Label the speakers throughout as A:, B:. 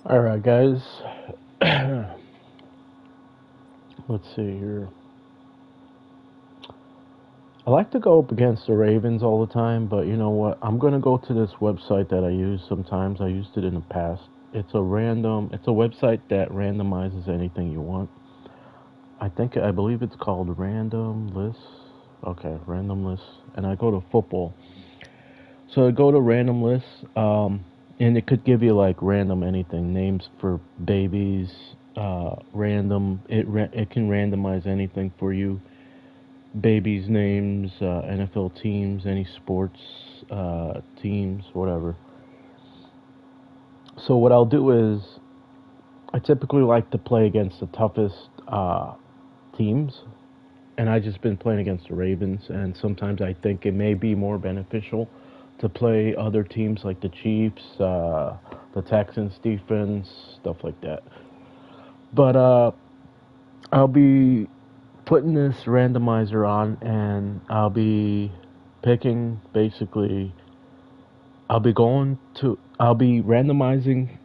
A: Alright, guys. Let's see here. I like to go up against the Ravens all the time, but you know what? I'm going to go to this website that I use sometimes. I used it in the past. It's a website that randomizes anything you want. I believe it's called Random List. Okay, Random List. And I go to football. So I go to Random List, and it could give you like random anything, names for babies, random. It can randomize anything for you, babies' names, NFL teams, any sports teams, whatever. So what I'll do is I typically like to play against the toughest teams, and I just been playing against the Ravens, and sometimes I think it may be more beneficial to play other teams like the Chiefs, the Texans defense, stuff like that. But I'll be putting this randomizer on, and I'll be picking basically. I'll be randomizing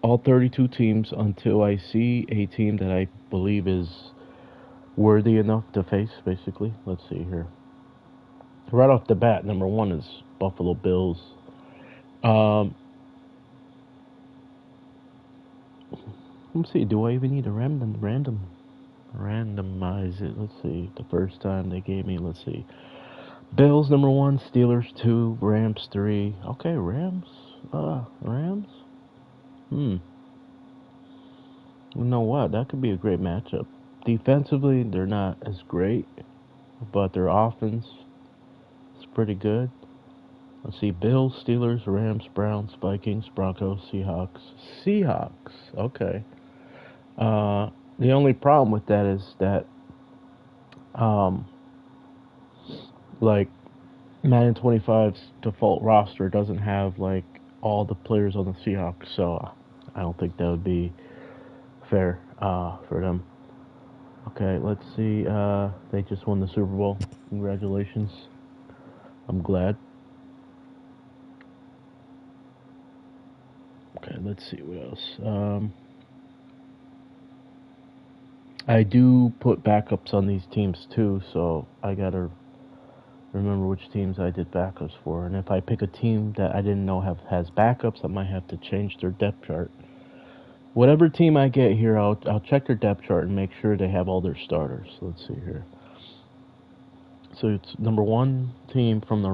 A: all 32 teams until I see a team that I believe is worthy enough to face. Basically, let's see here. Right off the bat, number one is Buffalo Bills. Um, let's see. Do I even need to randomize it? Let's see. The first time they gave me. Let's see. Bills number one, Steelers two, Rams three. Okay, Rams. Rams. Hmm. You know what? That could be a great matchup. Defensively, they're not as great, but their offense is pretty good. Let's see. Bills, Steelers, Rams, Browns, Vikings, Broncos, Seahawks. Seahawks. Okay. The only problem with that is that, um, like Madden 25's default roster doesn't have like all the players on the Seahawks, so I don't think that would be fair for them. Okay, let's see. They just won the Super Bowl. Congratulations. I'm glad. Okay, let's see what else. I do put backups on these teams too, so I gotta remember which teams I did backups for. And if I pick a team that I didn't know has backups, I might have to change their depth chart. Whatever team I get here, I'll check their depth chart and make sure they have all their starters. Let's see here. So it's number one team from the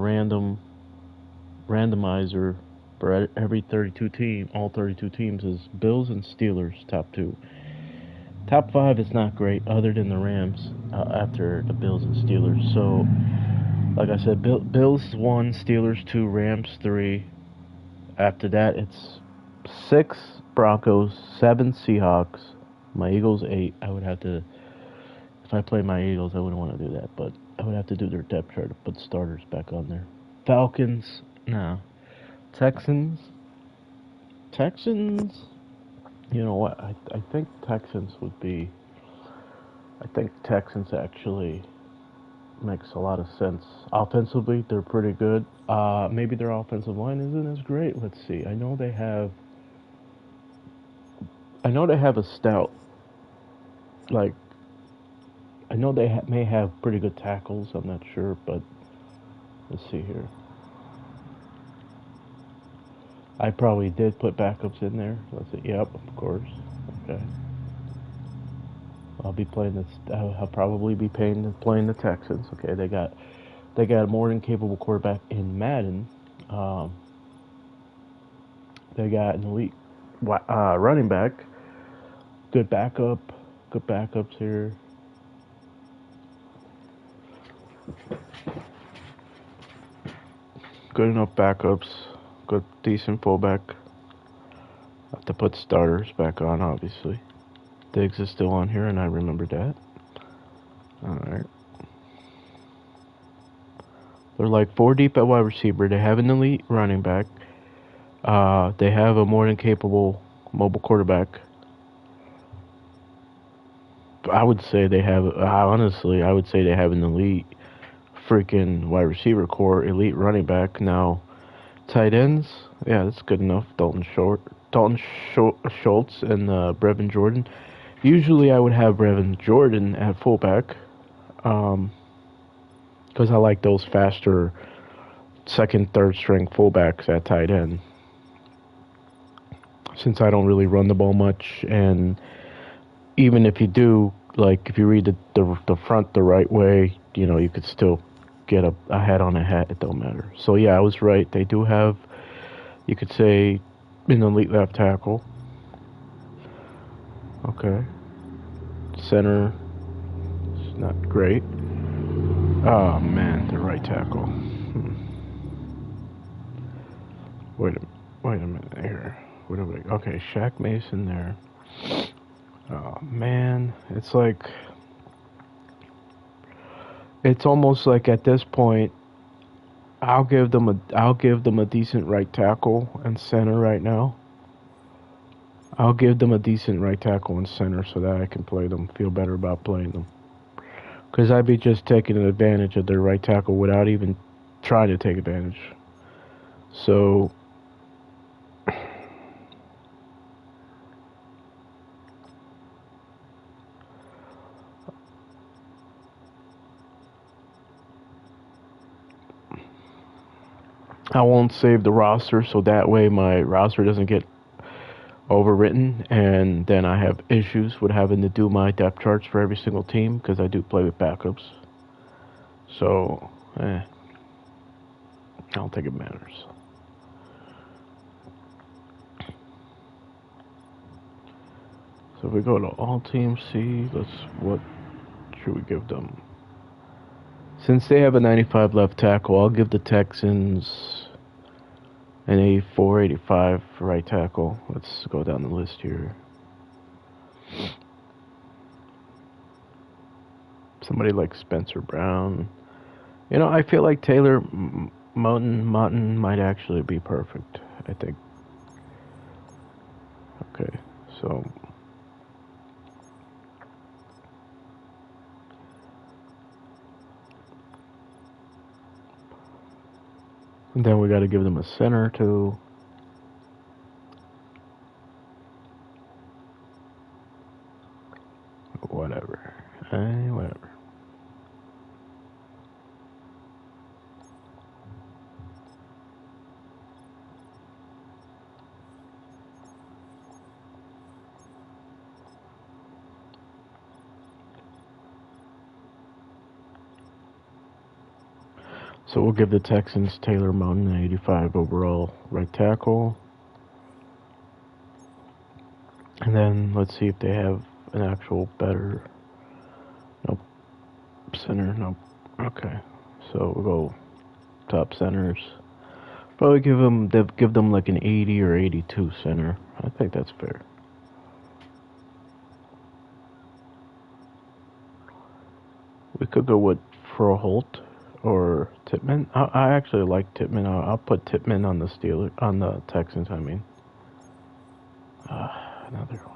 A: randomizer for every 32 team, all 32 teams is Bills and Steelers, top two. Top five is not great, other than the Rams after the Bills and Steelers. So, like I said, Bills one, Steelers two, Rams three. After that, it's six Broncos, seven Seahawks, my Eagles eight. I would have to, if I play my Eagles, I wouldn't want to do that, but I would have to do their depth chart to put starters back on there. Falcons, no. Texans, Texans. You know what? I think Texans would be. I think Texans actually makes a lot of sense. Offensively, they're pretty good. Maybe their offensive line isn't as great. Let's see. I know they have a stout. Like I know they may have pretty good tackles. I'm not sure, but let's see here. I probably did put backups in there. Let's see. Yep, of course. Okay. I'll be playing this. I'll probably be playing the Texans. Okay, they got a more than capable quarterback in Madden. Um, they got an elite running back. Good backup. Good backups here. Good enough backups. Good decent fullback. Have to put starters back on, obviously. Diggs is still on here, and I remember that. All right. They're like four deep at wide receiver. They have an elite running back. They have a more than capable mobile quarterback. I would say they have. Honestly, I would say they have an elite freaking wide receiver core, elite running back. Now, tight ends, yeah, that's good enough. Dalton Schultz and Brevin Jordan. Usually I would have Brevin Jordan at fullback, because I like those faster second, third string fullbacks at tight end. Since I don't really run the ball much, and even if you do, like if you read the front the right way, you could still get a head on a hat. It don't matter. So yeah, I was right. They do have, you could say, an elite left tackle. Okay. Center is not great. Oh man, the right tackle. Wait a minute here. What are we? Okay, Shaq Mason there. Oh man, it's almost like at this point, I'll give them a decent right tackle and center right now. I'll give them a decent right tackle and center so that I can play them, feel better about playing them. Because I'd be just taking advantage of their right tackle without even trying to take advantage. So I won't save the roster, so that way my roster doesn't get overwritten, and then I have issues with having to do my depth charts for every single team because I do play with backups. So, I don't think it matters. So if we go to all teams, see, what should we give them? Since they have a 95 left tackle, I'll give the Texans an 84, 85 for right tackle. Let's go down the list here. Somebody like Spencer Brown. I feel like Taylor Moton might actually be perfect, I think. Okay, so and then we got to give them a center too. Whatever. Whatever. So we'll give the Texans Taylor Moton an 85 overall right tackle. And then let's see if they have an actual better. Nope. Center. Nope. Okay. So we'll go top centers. Probably give them like an 80 or 82 center. I think that's fair. We could go with Froholt or Titman. I actually like Titman. I'll put Titman on the Texans. I mean, another one.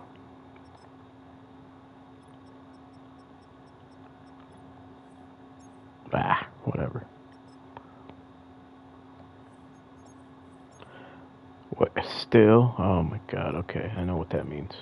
A: Whatever. What? Still? Oh my God. Okay, I know what that means.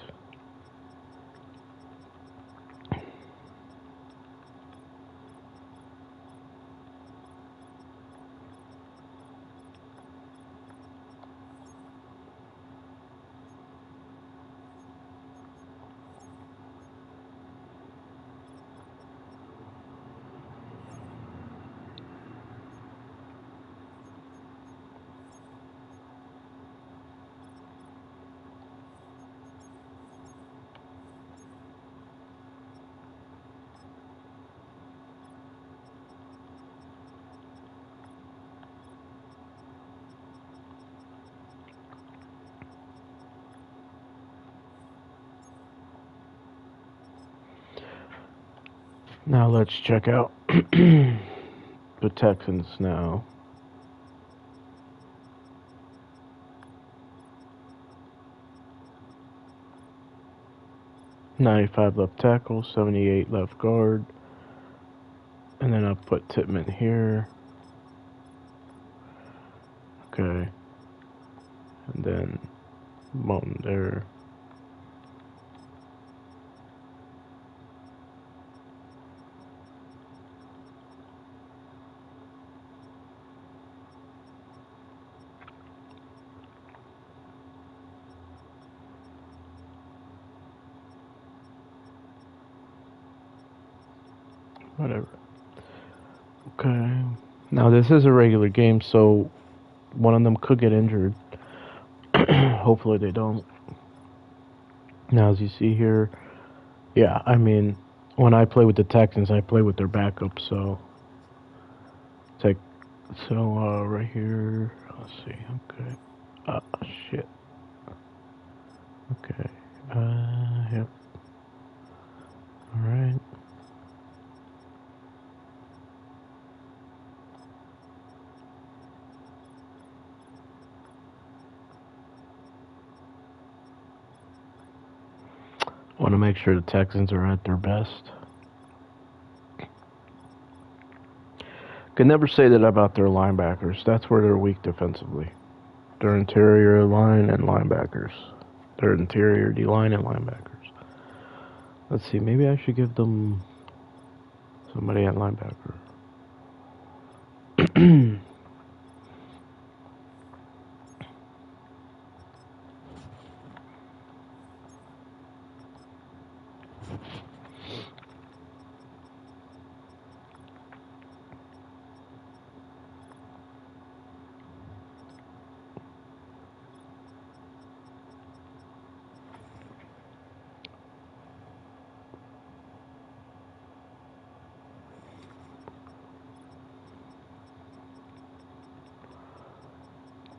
A: Now let's check out the Texans now. $95 left tackle, 78 left guard, and then I'll put Titman here. Okay, and then Mountain there. Whatever. Okay. Now this is a regular game, so one of them could get injured. Hopefully they don't. Now, as you see here, yeah, I mean, when I play with the Texans, I play with their backup, so take right here. Let's see. Okay. Shit. Okay. Yep. All right. Want to make sure the Texans are at their best. Can never say that about their linebackers. That's where they're weak defensively. Their interior line and linebackers. Their interior D line and linebackers. Let's see. Maybe I should give them somebody at linebacker.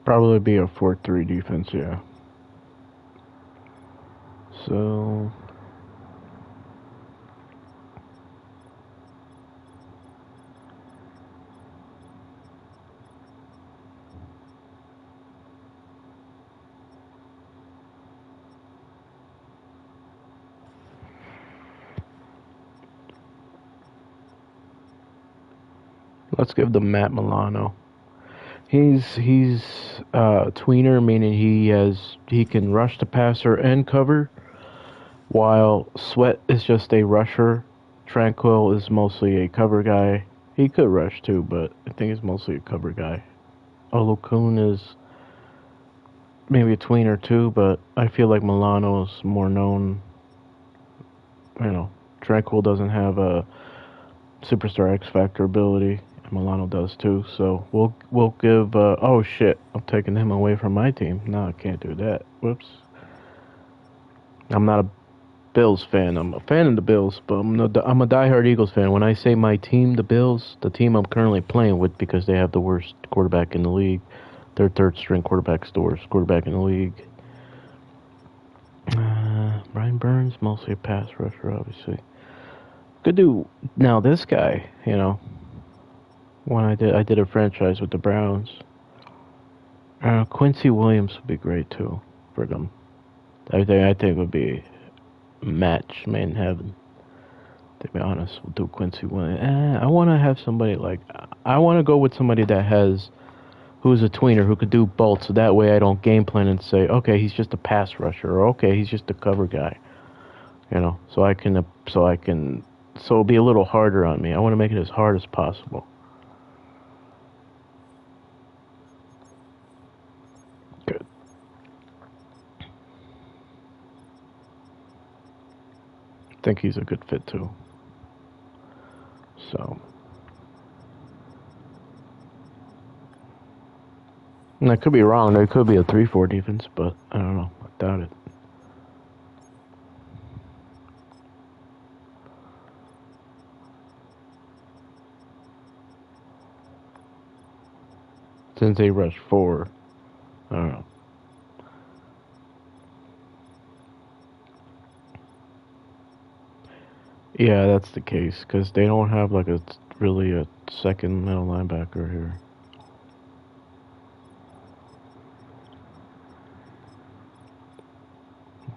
A: Probably be a 4-3 defense, yeah. So let's give them Matt Milano. He's a tweener, meaning he can rush the passer and cover, while Sweat is just a rusher. Tranquil is mostly a cover guy. He could rush too, but I think he's mostly a cover guy. Olokun is maybe a tweener too, but I feel like Milano is more known. Tranquil doesn't have a superstar X Factor ability. Milano does too, so we'll give. Oh shit! I'm taking him away from my team. No, I can't do that. Whoops. I'm not a Bills fan. I'm a fan of the Bills, but I'm a diehard Eagles fan. When I say my team, the Bills, the team I'm currently playing with, because they have the worst quarterback in the league. Their third string quarterback's the worst quarterback in the league. Brian Burns, mostly a pass rusher, obviously. Could do now. This guy, when I did a franchise with the Browns. Quincy Williams would be great too for them. I think it would be a match made in heaven. To be honest, we'll do Quincy Williams. I want to have somebody I want to go with somebody who's a tweener who could do both. So that way I don't game plan and say, okay, he's just a pass rusher, or okay, he's just a cover guy. So it'll be a little harder on me. I want to make it as hard as possible. Good. I think he's a good fit too. So, and I could be wrong. There could be a 3-4 defense, but I don't know. I doubt it. Since they rush 4, I don't know. Yeah, that's the case, because they don't have really a second middle linebacker here.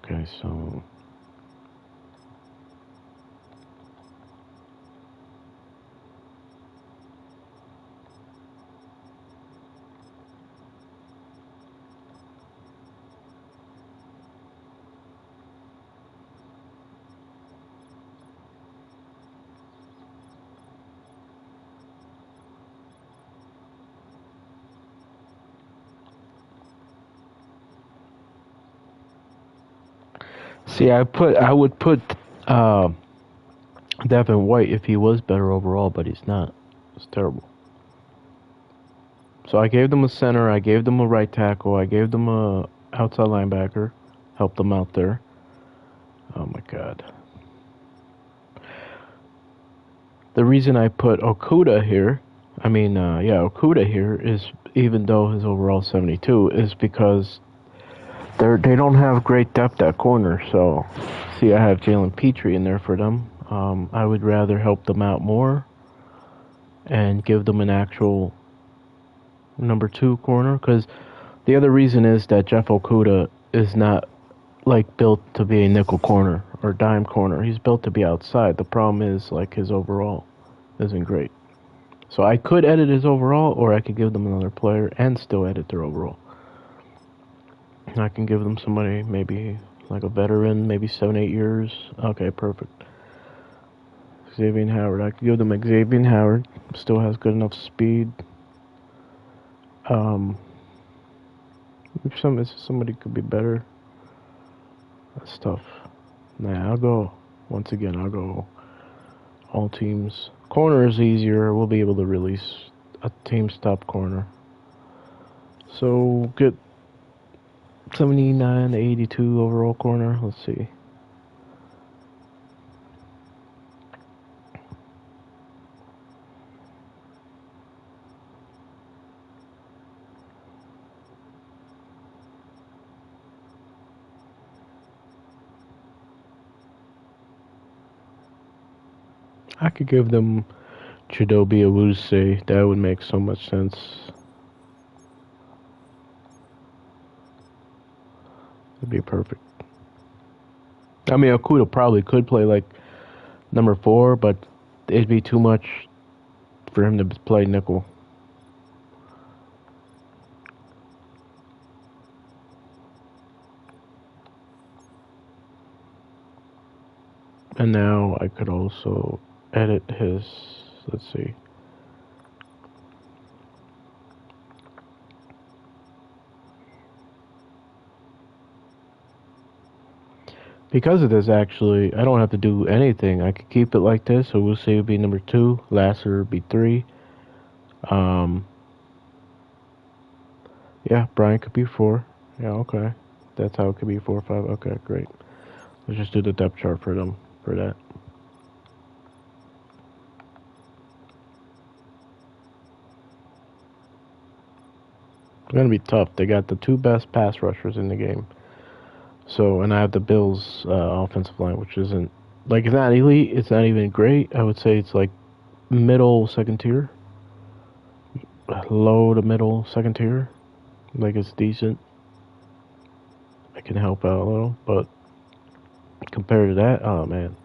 A: Okay, so See, I would put uh, Devin White if he was better overall, but he's not. It's terrible. So I gave them a center, I gave them a right tackle, I gave them a outside linebacker, helped them out there. Oh my god. The reason I put Okuda here, Okuda here is, even though his overall 72, is because they don't have great depth at corner. So, see, I have Jalen Petrie in there for them. I would rather help them out more and give them an actual number 2 corner, because the other reason is that Jeff Okuda is not like built to be a nickel corner or dime corner. He's built to be outside. The problem is like his overall isn't great. So I could edit his overall, or I could give them another player and still edit their overall. I can give them somebody maybe like a veteran, maybe 7-8 years. Okay, perfect. Xavier Howard. I could give them Xavier Howard. Still has good enough speed. If somebody could be better. That's tough. Nah, I'll go all teams. Corner is easier. We'll be able to release a team's top corner. So get 79 to 82 overall corner. Let's see. I could give them Chidobe Awuzie. That would make so much sense. It'd be perfect. I mean, Okuda probably could play like number 4, but it'd be too much for him to play nickel. And now I could also edit his, let's see. Because of this, actually, I don't have to do anything. I could keep it like this, so we'll say it would be number 2, Lasser would be 3. Yeah, Brian could be 4. Yeah, okay. That's how it could be 4 or 5. Okay, great. Let's just do the depth chart for them, for that. It's going to be tough. They got the 2 best pass rushers in the game. So, and I have the Bills' offensive line, which isn't, like, it's not elite, it's not even great. I would say it's like middle, second tier. Low to middle, second tier. Like, it's decent. I can help out a little, but compared to that, oh man,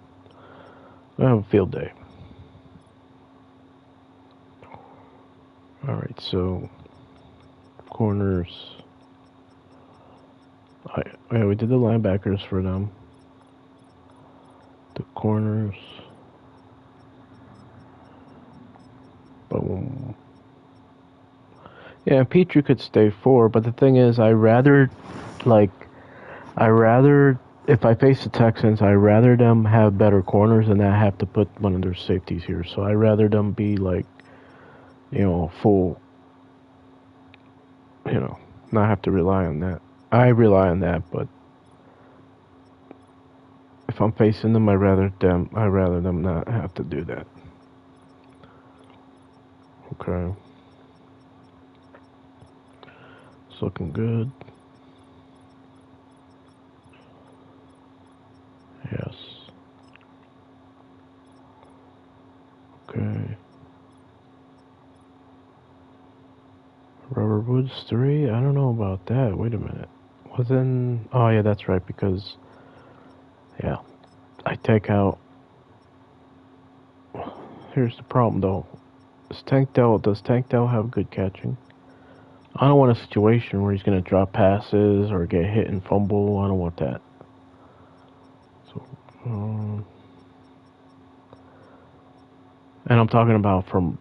A: I have a field day. Alright, so corners. Yeah, we did the linebackers for them. The corners. Boom. Yeah, Petrie could stay 4, but the thing is, if I face the Texans, I rather them have better corners than I have to put one of their safeties here. So I rather them be like, full, not have to rely on that. I rely on that, but if I'm facing them, I rather them not have to do that. Okay. It's looking good. Yes. Okay. Rubber Woods 3? I don't know about that. Wait a minute. Oh yeah, that's right, because, yeah, I take out, here's the problem though. Does Tank Dell have good catching? I don't want a situation where he's going to drop passes or get hit and fumble. I don't want that. So, and I'm talking about from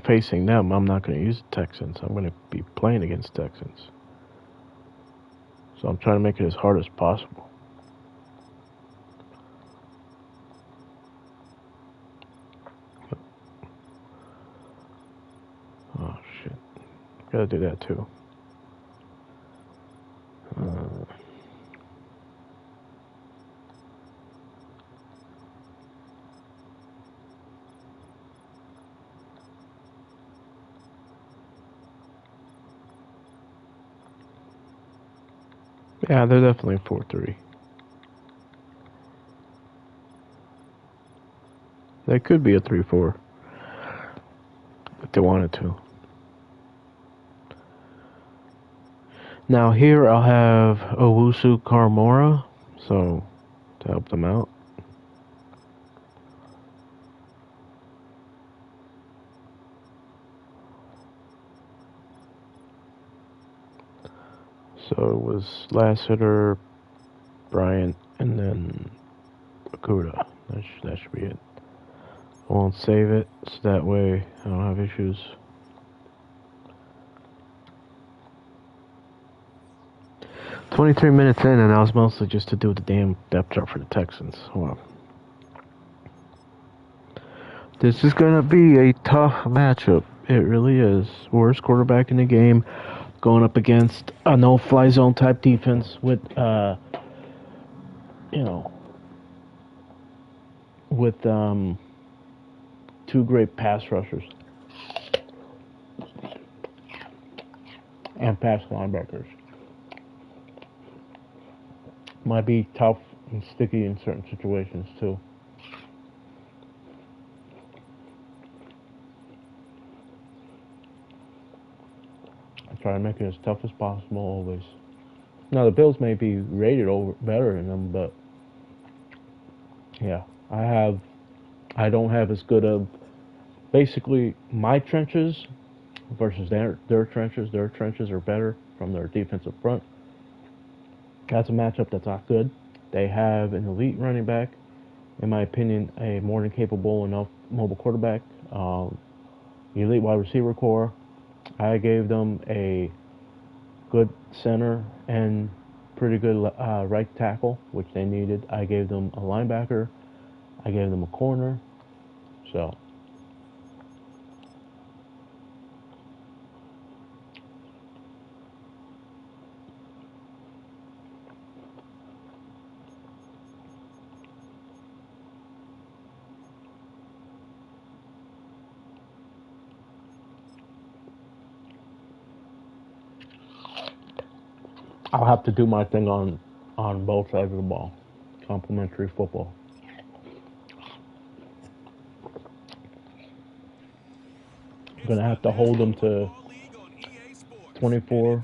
A: facing them. I'm not going to use the Texans. I'm going to be playing against Texans. So I'm trying to make it as hard as possible. Gotta do that too. Yeah, they're definitely 4-3. They could be a 3-4 if they wanted to. Now here I'll have Owusu Karamora, so to help them out. So it was last hitter, Bryant, and then Akuda. That should be it. I won't save it, so that way I don't have issues. "23 minutes in, and that was mostly just to do the damn depth chart for the Texans." Wow. This is gonna be a tough matchup. It really is. Worst quarterback in the game, going up against a no-fly zone type defense with, with two great pass rushers and pass linebackers. Might be tough and sticky in certain situations too. I try to make it as tough as possible always. Now the Bills may be rated over better than them, but yeah, I don't have as good of basically my trenches versus their trenches. Their trenches are better from their defensive front. That's a matchup that's not good. They have an elite running back, in my opinion, a more than capable enough mobile quarterback, elite wide receiver core. I gave them a good center and pretty good right tackle, which they needed. I gave them a linebacker. I gave them a corner. So I'll have to do my thing on both sides of the ball. Complementary football. I'm going to have to hold them to 24,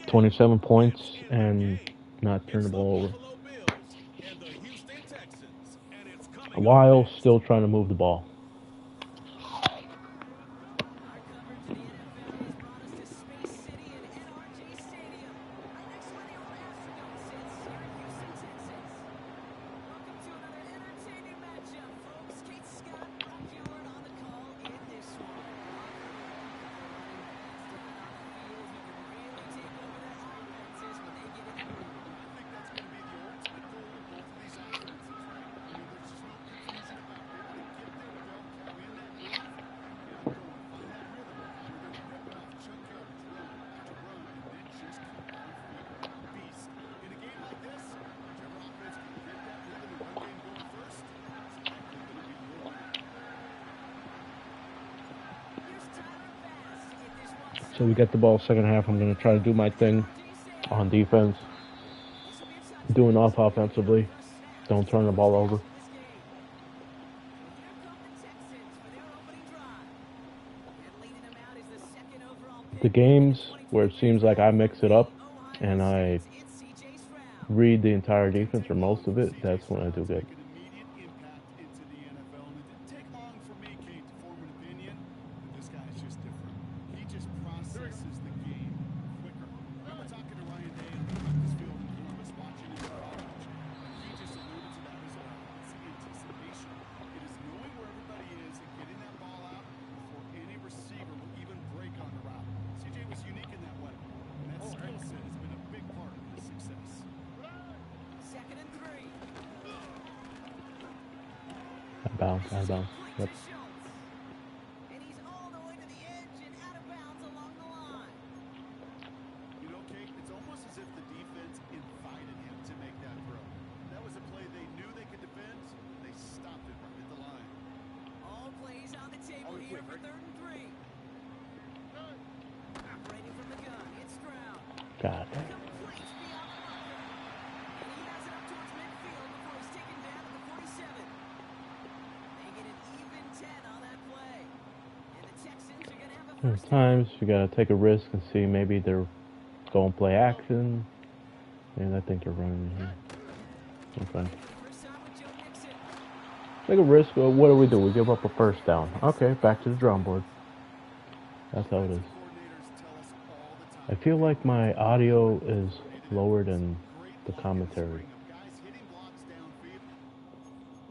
A: 27 points and not turn the ball over, while still trying to move the ball. So we get the ball second half. I'm going to try to do my thing on defense, do enough offensively. Don't turn the ball over. The games where it seems like I mix it up and I read the entire defense or most of it, that's when I do good. Out of bounds. Yep. God. There's times you gotta take a risk and see maybe they're going to play action. And I think they're running in here. Okay. Take a risk. What do? We give up a first down. Okay, back to the drawing board. That's how it is. I feel like my audio is lower than the commentary.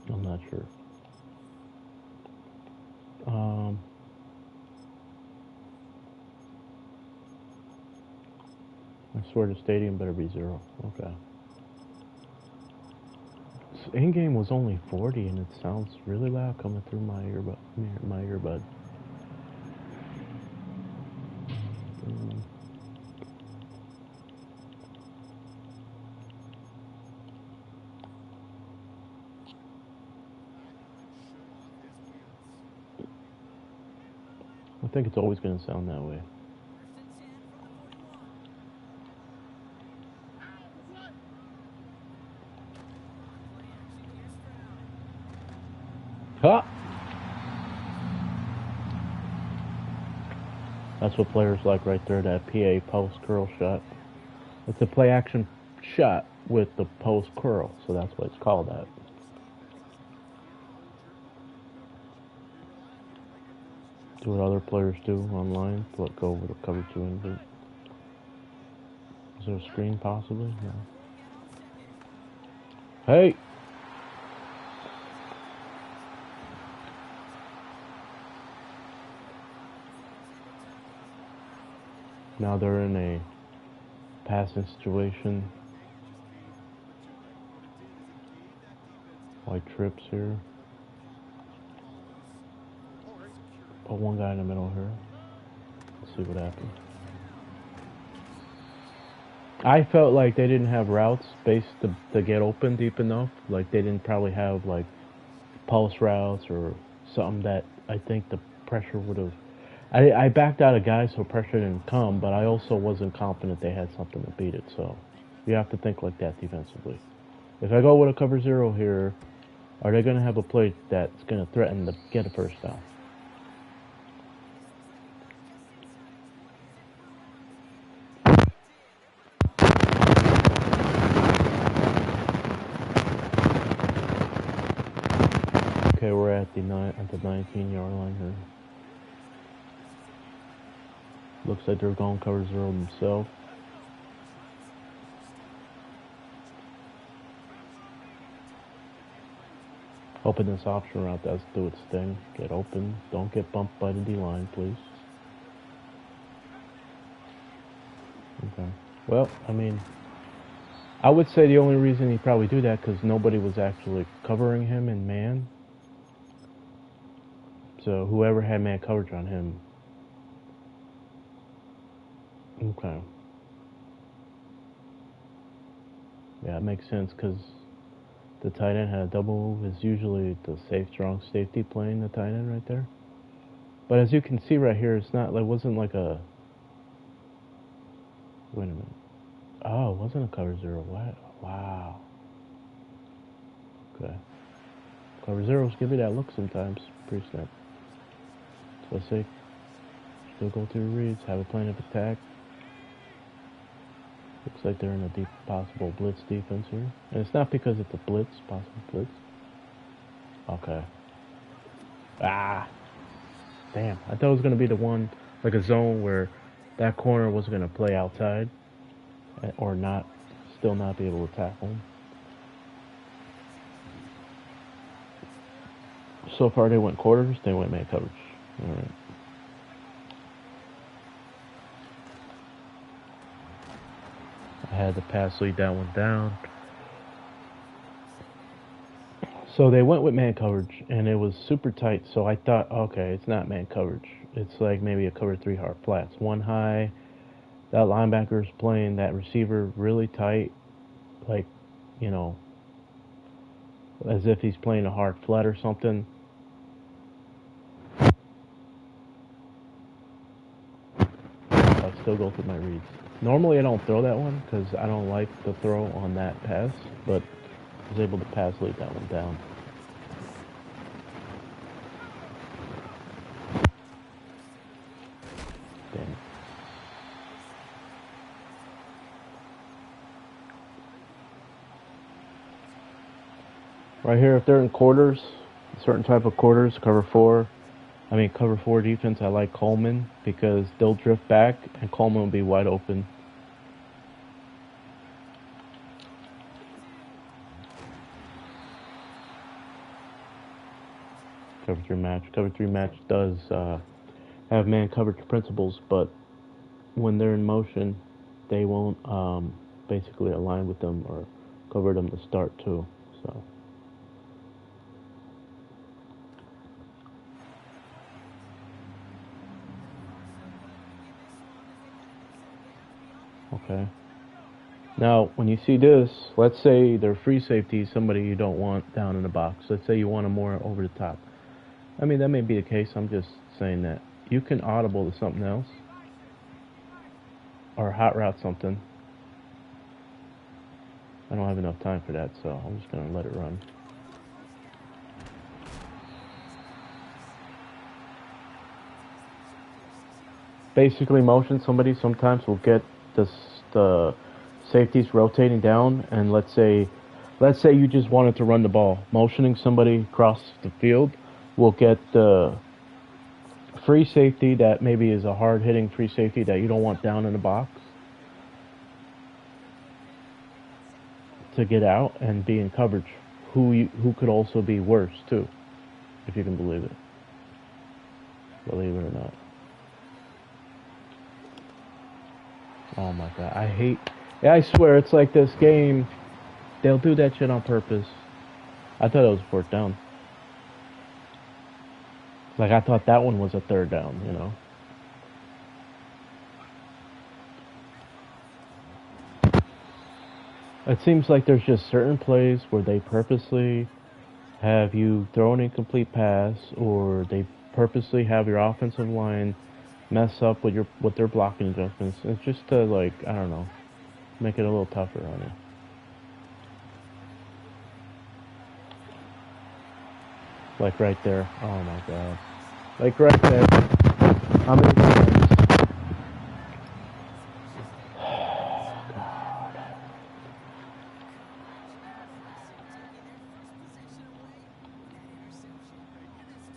A: I'm not sure. I swear the stadium better be 0. Okay. In-game was only 40 and it sounds really loud coming through my earbud. I think it's always going to sound that way. Ha! That's what players like right there, that PA post curl shot. It's a play action shot with the post curl, so that's what it's called that. Do what other players do online, go over the cover 2 invert. Is there a screen possibly? No. Hey! Now they're in a passing situation. White trips here. Put one guy in the middle here. Let's see what happens. I felt like they didn't have routes spaced to get open deep enough. Like they didn't probably have like pulse routes or something that I think the pressure would have. I backed out a guy so pressure didn't come, but I also wasn't confident they had something to beat it. So you have to think like that defensively. If I go with a cover 0 here, are they going to have a play that's going to threaten to get a first down? Okay, we're at the 19-yard line here. Looks like they're going cover 0 themselves. Hoping this option route does do its thing. Get open. Don't get bumped by the D-line, please. Okay. Well, I mean, I would say the only reason he'd probably do that because nobody was actually covering him in man. So whoever had man coverage on him. Okay. Yeah, it makes sense because the tight end had a double move. Is usually the strong safety playing the tight end right there. But as you can see right here, it's not. It wasn't like a. Wait a minute. Oh, it wasn't a cover 0. What? Wow. Okay. Cover 0s give you that look sometimes. Pre-snap. So I say, still go through reads. Have a plan of attack. Looks like they're in a deep possible blitz defense here. And it's not because it's a blitz, possible blitz. Okay. Ah! Damn. I thought it was going to be the one, like a zone where that corner was going to play outside. Or not, still not be able to tackle him. So far they went quarters, they went man coverage. Alright. I had the pass lead that one down. So they went with man coverage, and it was super tight. So I thought, okay, it's not man coverage. It's like maybe a cover 3 hard flats. One high, that linebacker's playing that receiver really tight, like, you know, as if he's playing a hard flat or something. still go through my reads. Normally I don't throw that one because I don't like the throw on that pass, but I was able to pass lead that one down. Damn it. Right here, if they're in quarters, certain type of quarters, cover four defense, I like Coleman because they'll drift back and Coleman will be wide open. Cover three match. Cover three match does have man coverage principles, but when they're in motion, they won't basically align with them or cover them to start too. So. Okay. Now, when you see this, let's say they're free safety, somebody you don't want down in the box. Let's say you want them more over the top. I mean, that may be the case. I'm just saying that you can audible to something else or hot route something. I don't have enough time for that, so I'm just going to let it run. Basically, motion somebody sometimes will get the safeties rotating down, and let's say you just wanted to run the ball. Motioning somebody across the field will get the free safety that maybe is a hard-hitting free safety that you don't want down in the box to get out and be in coverage. Who could also be worse too, if you can believe it. Believe it or not. Oh my god, I hate... Yeah, I swear, it's like this game, they'll do that shit on purpose. I thought it was a fourth down. Like, I thought that one was a third down, you know? It seems like there's just certain plays where they purposely have you throw an incomplete pass, or they purposely have your offensive line mess up with their blocking adjustments. It's just to, like, I don't know, make it a little tougher on you. Like right there. Oh my god. Like right there. How many times? Oh god.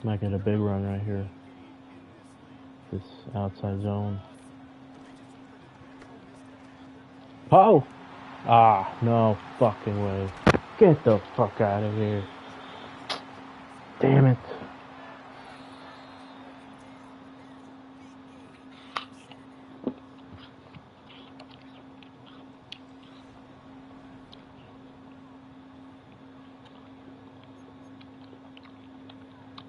A: Might get a big run right here. This outside zone. Oh! Ah, no fucking way. Get the fuck out of here. Damn it.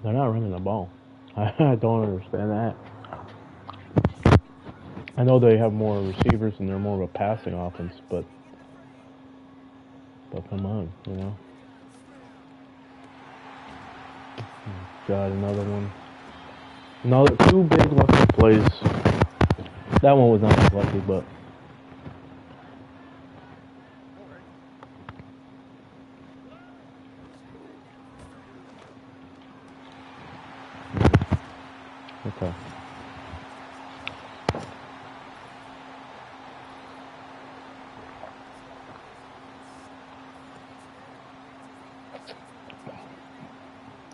A: They're not running the ball. I don't understand that. I know they have more receivers and they're more of a passing offense, but come on, you know. God, another one. Another two big lucky plays. That one was not as lucky, but okay.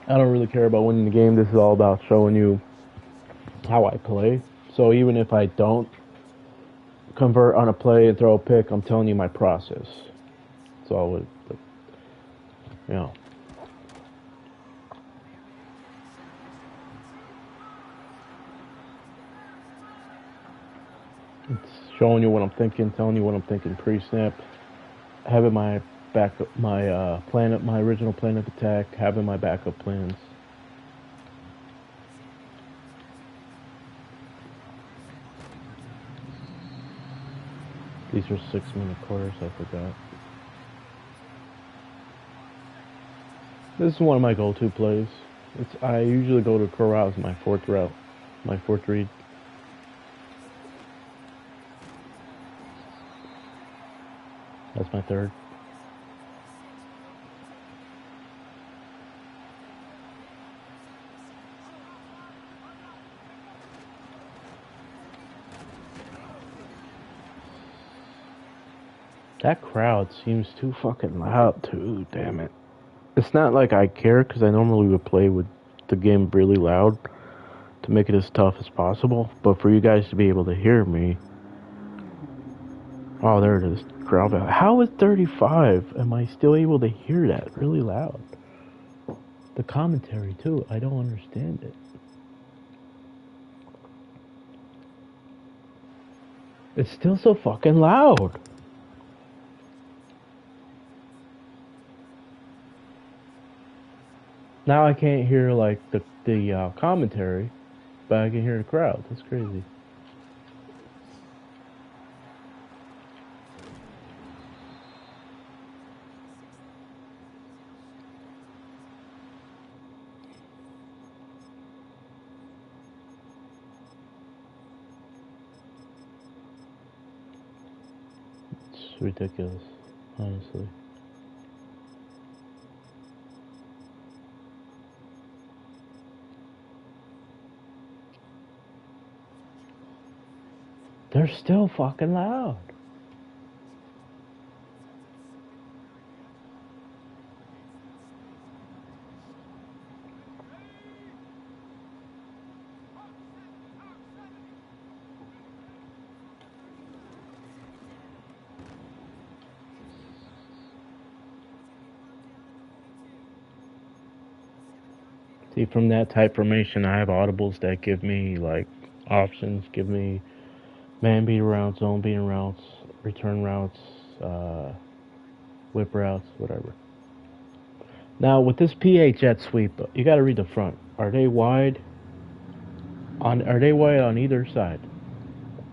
A: I don't really care about winning the game. This is all about showing you how I play. So even if I don't convert on a play and throw a pick, I'm telling you my process. It's all it, you know. It's showing you what I'm thinking, telling you what I'm thinking pre-snap, having my backup, my my original plan of attack, having my backup plans. These are 6-minute quarters, I forgot. This is one of my go-to plays. I usually go to corral as my fourth read. That's my third. That crowd seems too fucking loud too, damn it. It's not like I care, because I normally would play with the game really loud to make it as tough as possible, but for you guys to be able to hear me... Oh, there it is. Crowd value. How is 35? Am I still able to hear that really loud? The commentary too, I don't understand it. It's still so fucking loud. Now I can't hear like the commentary, but I can hear the crowd. That's crazy. It's ridiculous, honestly. They're still fucking loud. See, from that type formation, I have audibles that give me like options, give me man beater routes, zone beater routes, return routes, whip routes, whatever. Now with this PA jet sweep, you got to read the front. Are they wide? Are they wide on either side?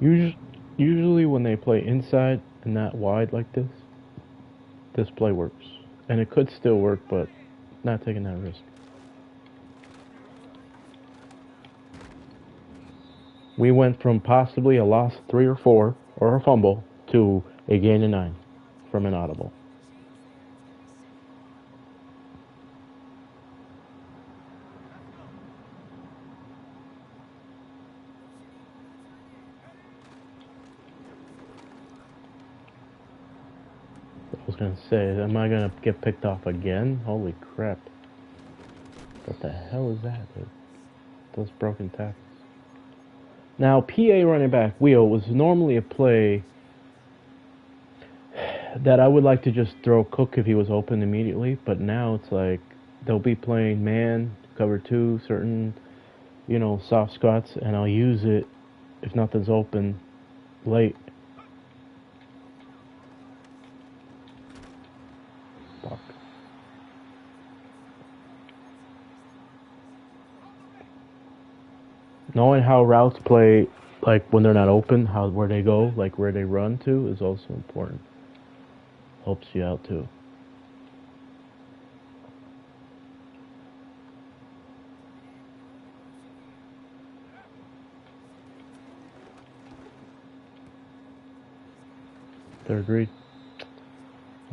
A: Usually when they play inside and not wide like this play works, and it could still work, but not taking that risk. We went from possibly a loss 3 or 4 or a fumble to a gain of 9 from an audible. I was gonna say, am I gonna get picked off again? Holy crap. What the hell is that, dude? Those broken tackles. Now, PA running back wheel was normally a play that I would like to just throw Cook if he was open immediately, but now it's like they'll be playing man, cover 2, certain, soft spots, and I'll use it if nothing's open late. Fuck. Knowing how routes play, like when they're not open, where they go, like where they run to, is also important. Helps you out too. Third read.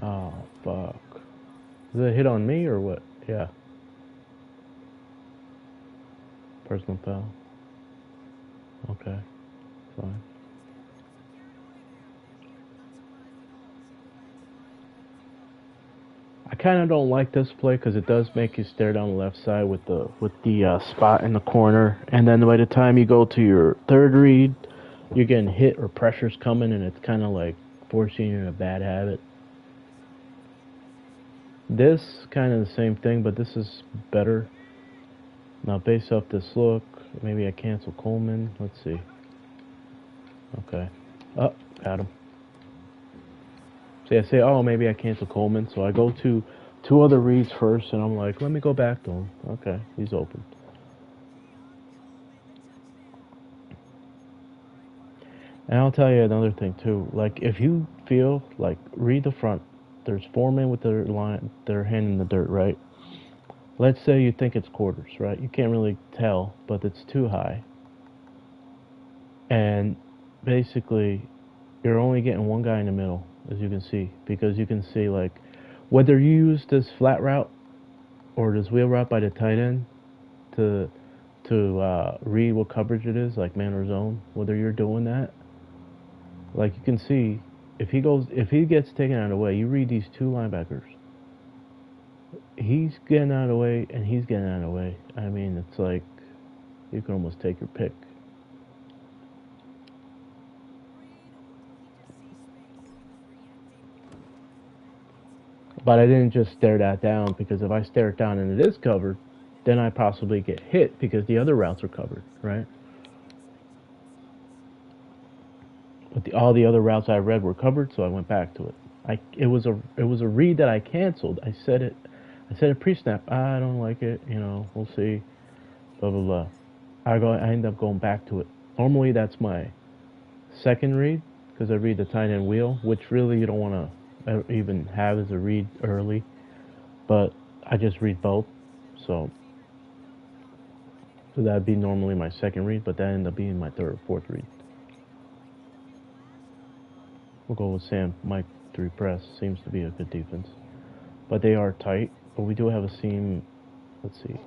A: Oh fuck. Is it a hit on me or what? Yeah. Personal foul. Okay. Fine. I kind of don't like this play because it does make you stare down the left side with the spot in the corner, and then by the time you go to your third read, you're getting hit or pressure's coming, and it's kind of like forcing you in a bad habit. This kind of the same thing, but this is better. Now, based off this look, maybe I cancel Coleman. Let's see. Okay. Oh, got him. See, I say, oh, maybe I cancel Coleman. So I go to 2 other reads first, and I'm like, let me go back to him. Okay, he's open. And I'll tell you another thing, too. Like, if you feel, like, read the front. There's 4 men with their hand in the dirt, right? Let's say you think it's quarters, right? You can't really tell, but it's too high. And basically, you're only getting one guy in the middle. as you can see, because you can see like whether you use this flat route or this wheel route by the tight end to read what coverage it is, like man or zone. Whether you're doing that, like you can see, if he gets taken out of the way, you read these two linebackers. He's getting out of the way, and he's getting out of the way. I mean, it's like you can almost take your pick. But I didn't just stare that down, because if I stare it down and it is covered, then I possibly get hit because the other routes are covered, right? But all the other routes I read were covered, so I went back to it. It was a read that I canceled. I said it pre-snap. I don't like it. We'll see. Blah blah blah. I end up going back to it. Normally that's my second read, because I read the tight end wheel, which really you don't want to even have as a read early. But I just read both, so that'd be normally my second read, but that ended up being my third or fourth read. We'll go with Sam. Mike 3 press seems to be a good defense, but they are tight. But we do have a seam. Let's see.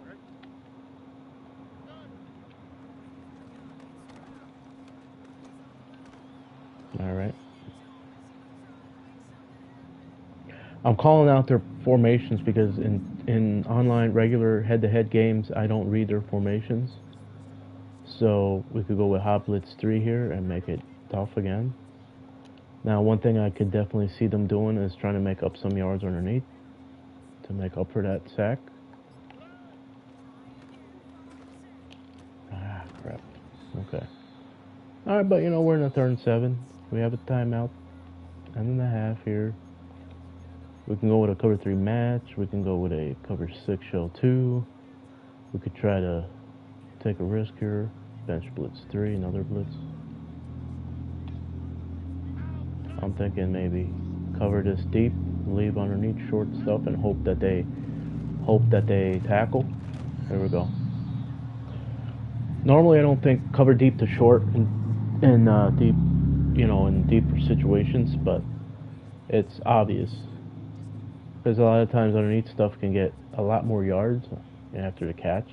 A: All right. I'm calling out their formations because in online regular head-to-head games, I don't read their formations. So we could go with hot blitz 3 here and make it tough again. Now, one thing I could definitely see them doing is trying to make up some yards underneath to make up for that sack. Ah, crap. Okay. All right, but we're in a 3rd and 7. We have a timeout and a half here. We can go with a cover 3 match. We can go with a cover 6 shell 2. We could try to take a risk here. Bench blitz 3, another blitz. I'm thinking maybe cover this deep, leave underneath short stuff, and hope that they tackle. There we go. Normally I don't think cover deep to short in deep, in deeper situations, but it's obvious. Because a lot of times underneath stuff can get a lot more yards after the catch.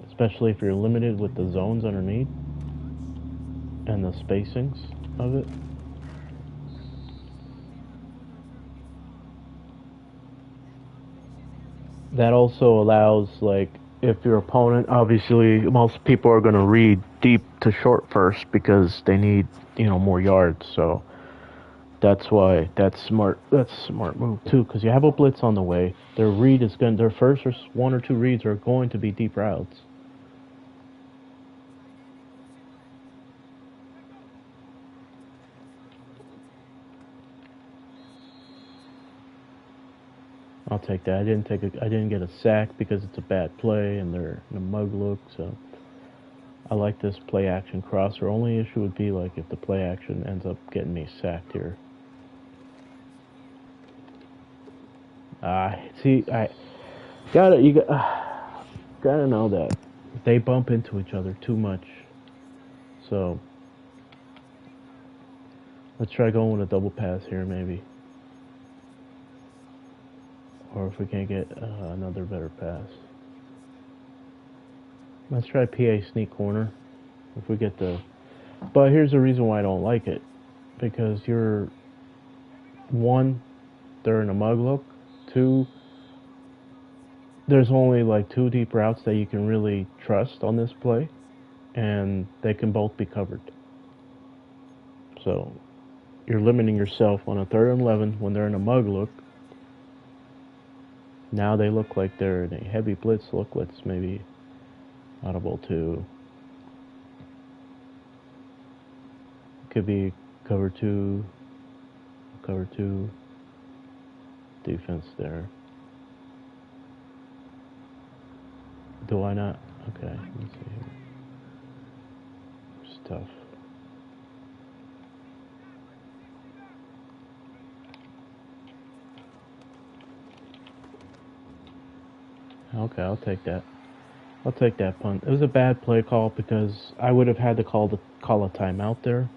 A: Especially if you're limited with the zones underneath and the spacings of it. That also allows, like, if your opponent, obviously most people are going to read deep to short first because they need, more yards. So that's why that's smart. That's a smart move too, because you have a blitz on the way. Their first or 1 or 2 reads are going to be deep routes. I'll take that. I didn't get a sack because it's a bad play and they're in a mug look. So I like this play action crosser. Only issue would be like if the play action ends up getting me sacked here. See, gotta know that they bump into each other too much. So let's try going with a double pass here, maybe. Or if we can't get another better pass. Let's try PA sneak corner. If we get the... But here's the reason why I don't like it. Because you're... 1, they're in a mug look. 2, there's only like 2 deep routes that you can really trust on this play. And they can both be covered. So you're limiting yourself on a 3rd and 11 when they're in a mug look. Now they look like they're in a heavy blitz look. Let's maybe audible to... Could be cover 2, defense there. Do I not? Okay, let's see here. It's tough. Okay, I'll take that. I'll take that punt. It was a bad play call because I would have had to call a timeout there.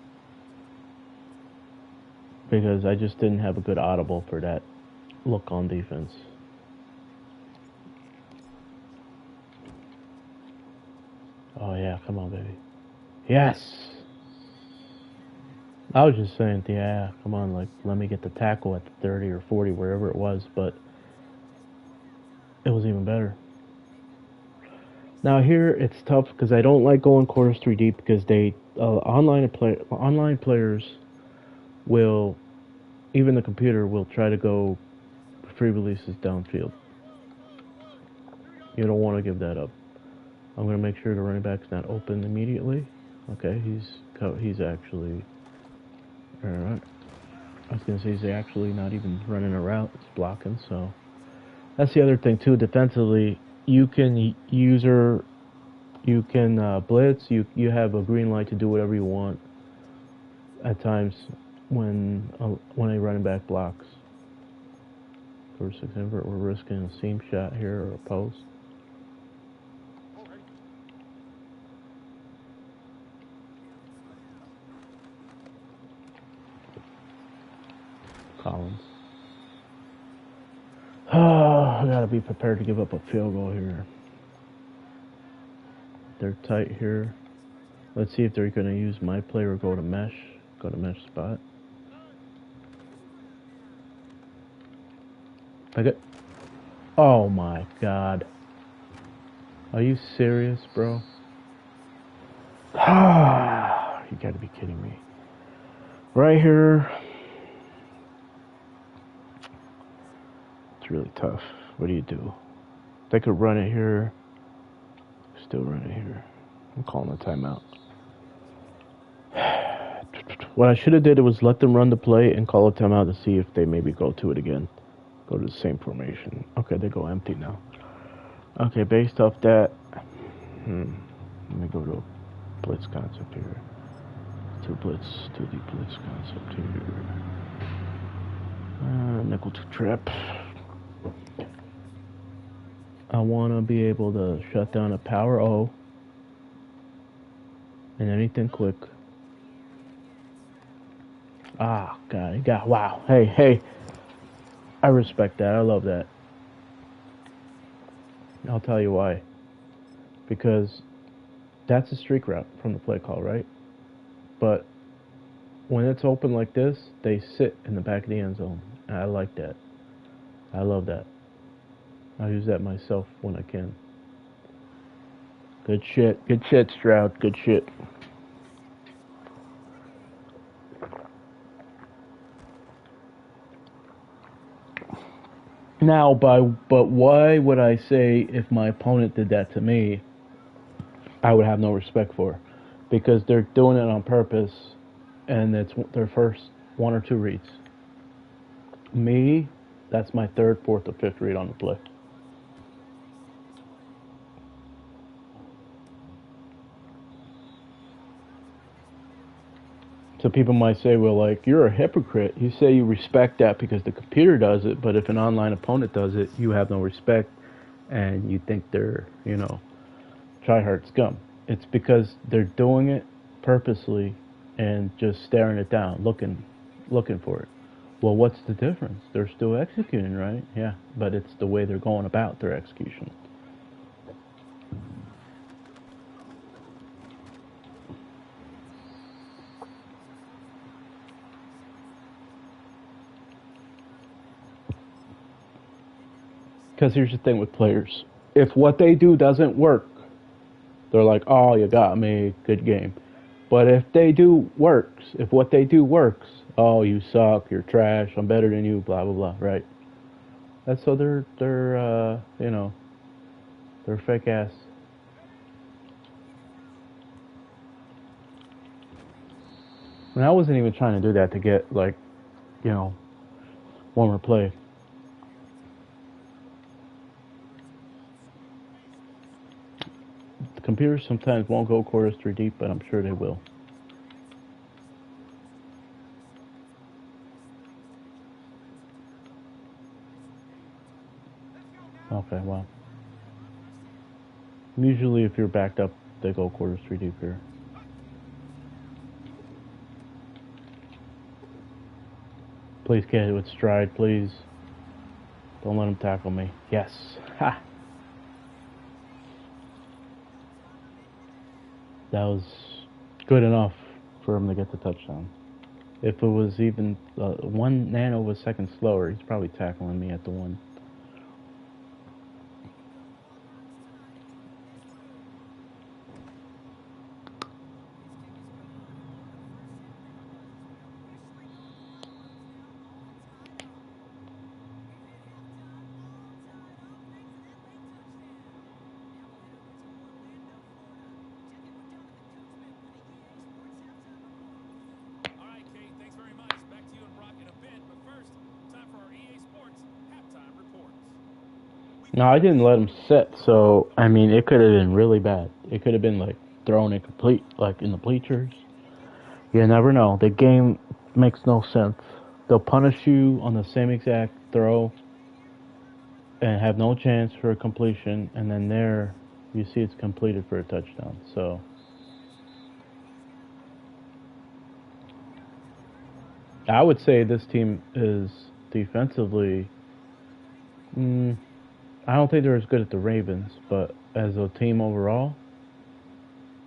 A: because I just didn't have a good audible for that look on defense. Oh yeah, come on, baby. Yes. I was just saying, yeah, come on, like let me get the tackle at the 30 or 40, wherever it was, but it was even better. Now here it's tough because I don't like going quarters 3 deep because they online players will, even the computer will try to go free releases downfield. You don't want to give that up. I'm going to make sure the running back's not open immediately. Okay, he's actually all right. I was going to say he's actually not even running a route; it's blocking. So that's the other thing too. Defensively, you can blitz. You have a green light to do whatever you want. At times, when a running back blocks. For 6 invert, we're risking a seam shot here or a post. Collins. I gotta be prepared to give up a field goal here. They're tight here. Let's see if they're gonna use my play or go to mesh. Go to mesh spot. I got. Oh my god. Are you serious, bro? You gotta be kidding me. Right here. It's really tough. What do you do? They could run it here. Still run it here. I'm calling a timeout. What I should have did was let them run the play and call a timeout to see if they maybe go to it again. Go to the same formation. Okay, they go empty now. Okay, based off that, let me go to a blitz concept here. Two deep blitz concept here. Nickel to trap. I want to be able to shut down a power O and anything quick. Ah, God, he got, wow. Hey. I respect that. I love that. I'll tell you why. Because that's a streak route from the play call, right? But when it's open like this, they sit in the back of the end zone. And I like that. I love that. I'll use that myself when I can. Good shit. Good shit, Stroud. Good shit. Now, but why would I say if my opponent did that to me, I would have no respect for? Because they're doing it on purpose, and it's their first 1 or 2 reads. Me, that's my 3rd, 4th, or 5th read on the play. So people might say, well, like, you're a hypocrite. You say you respect that because the computer does it, but if an online opponent does it, you have no respect, and you think they're, try-hard scum. It's because they're doing it purposely and just staring it down, looking for it. Well, what's the difference? They're still executing, right? Yeah, but it's the way they're going about their execution. Because here's the thing with players. If what they do doesn't work, they're like, oh, you got me, good game. But if what they do works, oh, you suck, you're trash, I'm better than you, blah, blah, blah, right? That's so they're fake ass. And I wasn't even trying to do that to get, like, one more play. The computers sometimes won't go quarters 3 deep, but I'm sure they will. Okay, well. Usually if you're backed up, they go quarters 3 deep here. Please get it with stride, please. Don't let him tackle me. Yes. Ha! That was good enough for him to get the touchdown. If it was even 1 nano of a second slower, he's probably tackling me at the 1. No, I didn't let him sit, so, I mean, it could have been really bad. It could have been, like, thrown incomplete, like, in the bleachers. You never know. The game makes no sense. They'll punish you on the same exact throw and have no chance for a completion, and then there, you see it's completed for a touchdown, so... I would say this team is defensively... I don't think they're as good as the Ravens, but as a team overall,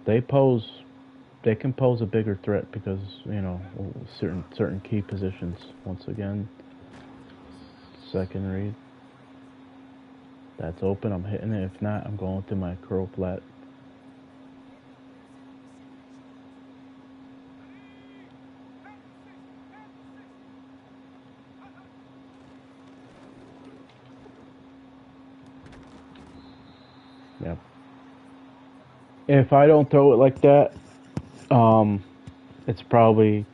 A: they can pose a bigger threat because, you know, certain key positions. Once again, second read. That's open. I'm hitting it. If not, I'm going to my curl flat. Yep. If I don't throw it like that, it's probably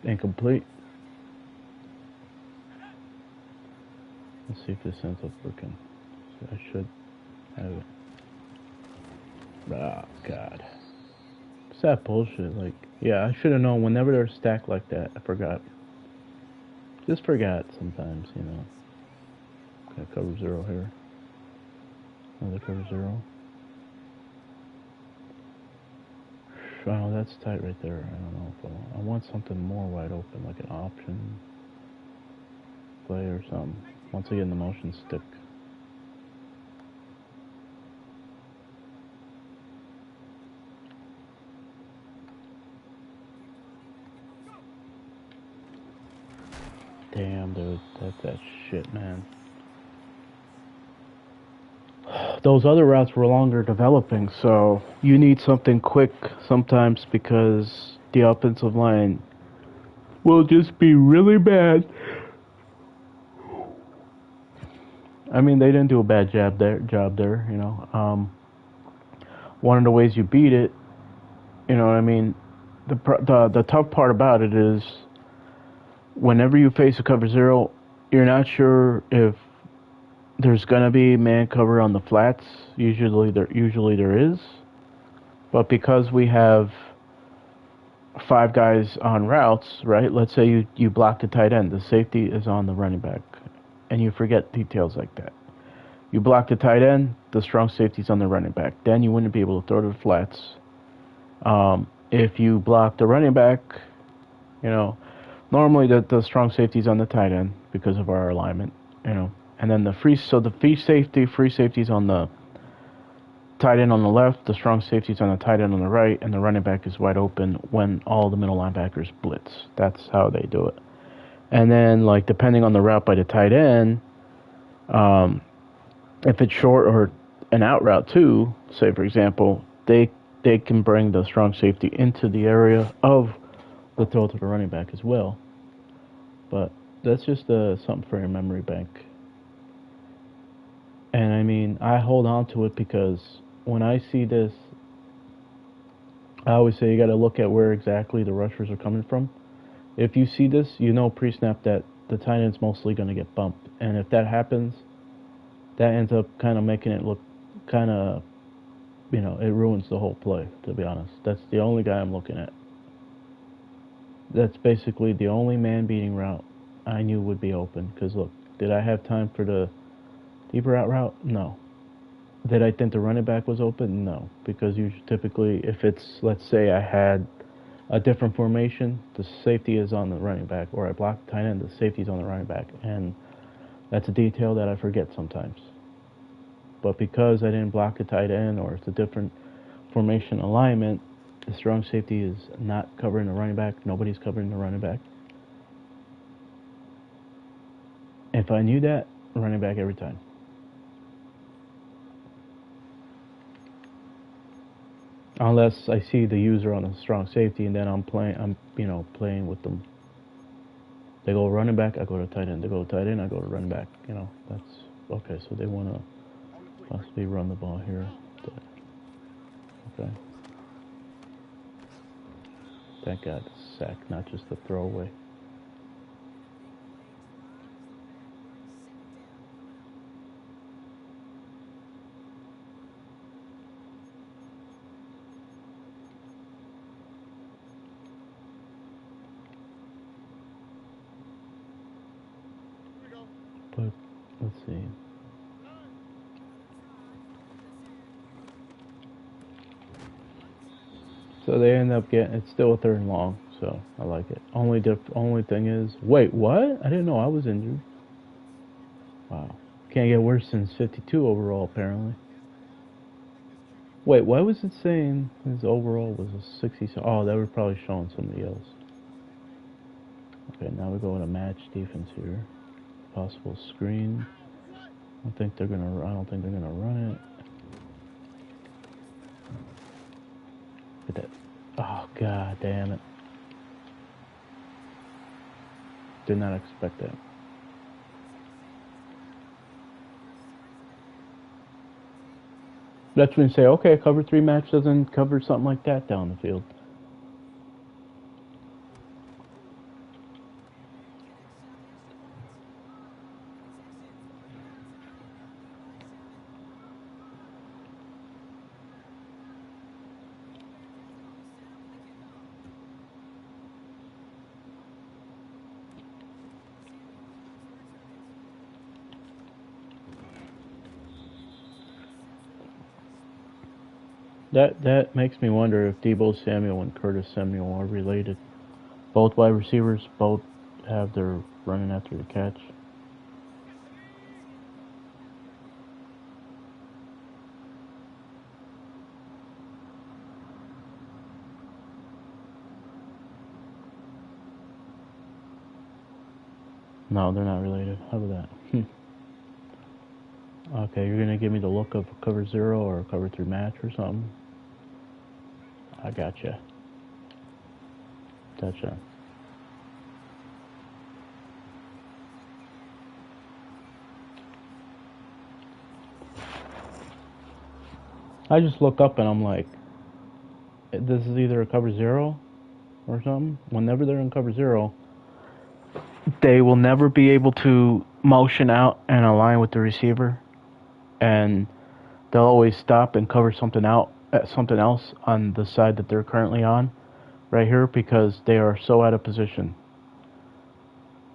A: incomplete. Let's see if this ends up working. I should have it. Oh, God. What's that bullshit? Like, yeah, I should have known whenever they're stacked like that. I forgot. Just forgot sometimes, you know. Okay, cover 0 here. Another cover 0. Oh, that's tight right there. I don't know if I want something more wide open, like an option play or something. Once I get in the motion stick. Damn, dude, that's that shit, man. Those other routes were longer developing, so you need something quick sometimes because the offensive line will just be really bad. I mean, they didn't do a bad job there, you know. One of the ways you beat it, you know what I mean? The tough part about it is whenever you face a cover 0, you're not sure if there's gonna be man cover on the flats. Usually there is, but because we have 5 guys on routes, right? Let's say you block the tight end, the safety is on the running back, and you forget details like that. You block the tight end, the strong safety's on the running back. Then you wouldn't be able to throw to the flats. If you block the running back, you know, normally the strong safety's on the tight end because of our alignment, you know. And then the free safety's on the tight end on the left, the strong safety's on the tight end on the right, and the running back is wide open when all the middle linebackers blitz. That's how they do it. And then, like, depending on the route by the tight end, if it's short or an out route too, say for example, they can bring the strong safety into the area of the throw to the running back as well. But that's just something for your memory bank. And I mean, I hold on to it because when I see this, I always say you got to look at where exactly the rushers are coming from. If you see this, you know pre-snap that the tight end's mostly going to get bumped. And if that happens, that ends up kind of making it look kind of, you know, it ruins the whole play, to be honest. That's the only guy I'm looking at. That's basically the only man-beating route I knew would be open. Because, look, did I have time for the deeper out route? No. Did I think the running back was open? No. Because typically, if it's, let's say I had a different formation, the safety is on the running back, or I block the tight end, the safety is on the running back, and that's a detail that I forget sometimes. But because I didn't block the tight end, or it's a different formation alignment, the strong safety is not covering the running back. Nobody's covering the running back. If I knew that, running back every time. Unless I see the user on a strong safety, and then I'm playing with them. They go running back, I go to tight end. They go tight end, I go to running back. That's okay. So they want to possibly run the ball here. Okay. Thank God, sack, not just a throwaway. But let's see. So they end up getting, it's still a 3rd and long, so I like it. Only thing is, wait, what? I didn't know I was injured. Wow. Can't get worse than 52 overall, apparently. Wait, why was it saying his overall was a 60? Oh, they were probably showing somebody else. Okay, now we go into match defense here. Possible screen. I don't think they're gonna run it. Look at that. Oh, god damn it. Did not expect that. That's when you say, okay, cover 3 match doesn't cover something like that down the field. That makes me wonder if Deebo Samuel and Curtis Samuel are related. Both wide receivers, both have their running after the catch. No, they're not related. How about that? Okay, you're gonna give me the look of cover 0 or cover 3 match or something? I gotcha. Touchdown. I just look up and I'm like, this is either a cover 0 or something. Whenever they're in cover 0, they will never be able to motion out and align with the receiver, and they'll always stop and cover something else on the side that they're currently on, right here, because they are so out of position.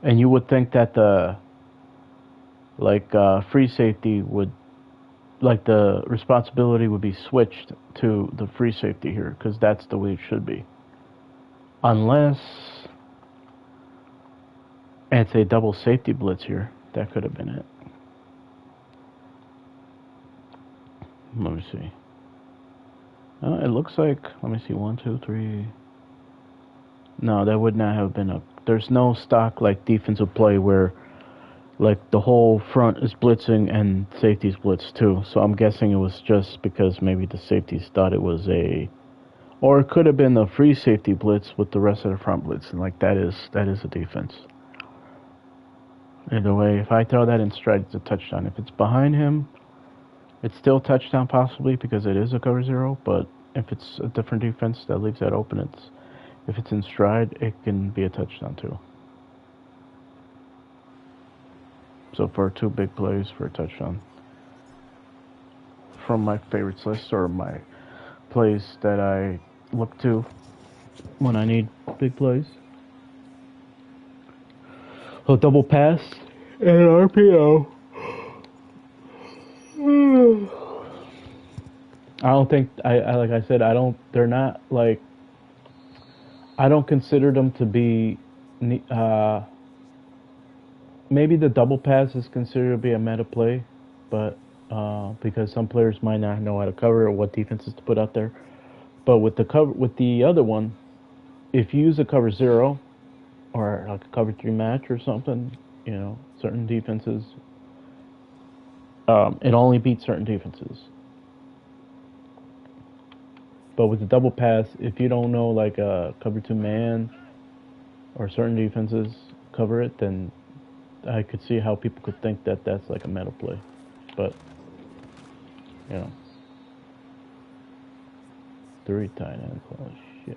A: And you would think that the free safety would, the responsibility would be switched to the free safety here, because that's the way it should be. Unless it's a double safety blitz here. That could have been it. Let me see. It looks like, let me see, 1, 2, 3. No, that would not have been there's no stock defensive play where the whole front is blitzing and safety's blitz too. So I'm guessing it was just because maybe the safeties thought it was or it could have been the free safety blitz with the rest of the front blitz, and that is a defense. Either way, if I throw that in stride, it's a touchdown. If it's behind him, it's still a touchdown possibly because it is a cover 0, but if it's a different defense that leaves that open, if it's in stride, it can be a touchdown too. So for 2 big plays for a touchdown. From my favorites list, or my plays that I look to when I need big plays. A double pass and an RPO. I don't think, like I said, they're not I don't consider them to be. Maybe the double pass is considered to be a meta play, but because some players might not know how to cover or what defenses to put out there. But with the other one, if you use a cover zero or like a cover three match or something, certain defenses, it only beats certain defenses. But with the double pass, if you don't know like a cover two man or certain defenses cover it, then I could see how people could think that that's like a meta play. But, you know, three tight ends. Oh, shit.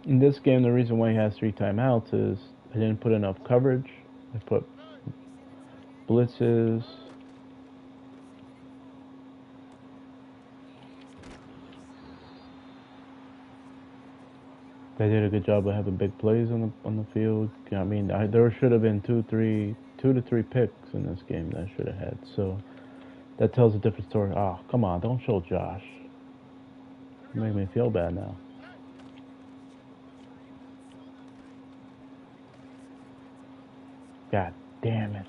A: In this game, the reason why he has three timeouts is I didn't put enough coverage. I put blitzes. They did a good job of having big plays on the field. I mean, there should have been two to three picks in this game that I should have had. So that tells a different story. Oh, come on, don't show Josh. You make me feel bad now. God damn it.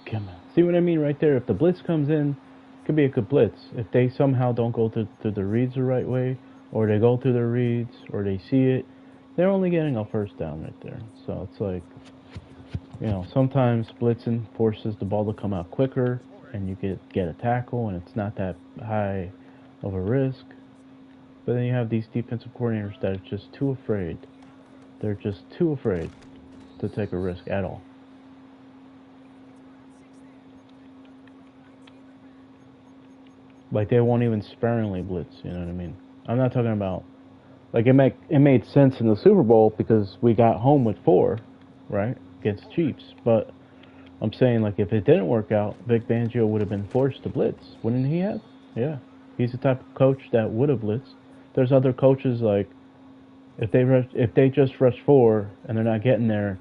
A: Come on. See what I mean right there? If the blitz comes in, it could be a good blitz. If they somehow don't go through the reads the right way, or they go through the reads, or they see it, they're only getting a first down right there. So it's like, sometimes blitzing forces the ball to come out quicker, and you get a tackle, and it's not that high of a risk. But then you have these defensive coordinators that are just too afraid. They're just too afraid to take a risk at all. Like they won't even sparingly blitz. You know what I mean? I'm not talking about like it made sense in the Super Bowl because we got home with 4, right, against Chiefs. But I'm saying like if it didn't work out, Vic Fangio would have been forced to blitz, wouldn't he have? Yeah, he's the type of coach that would have blitzed. There's other coaches like if they just rush 4 and they're not getting there,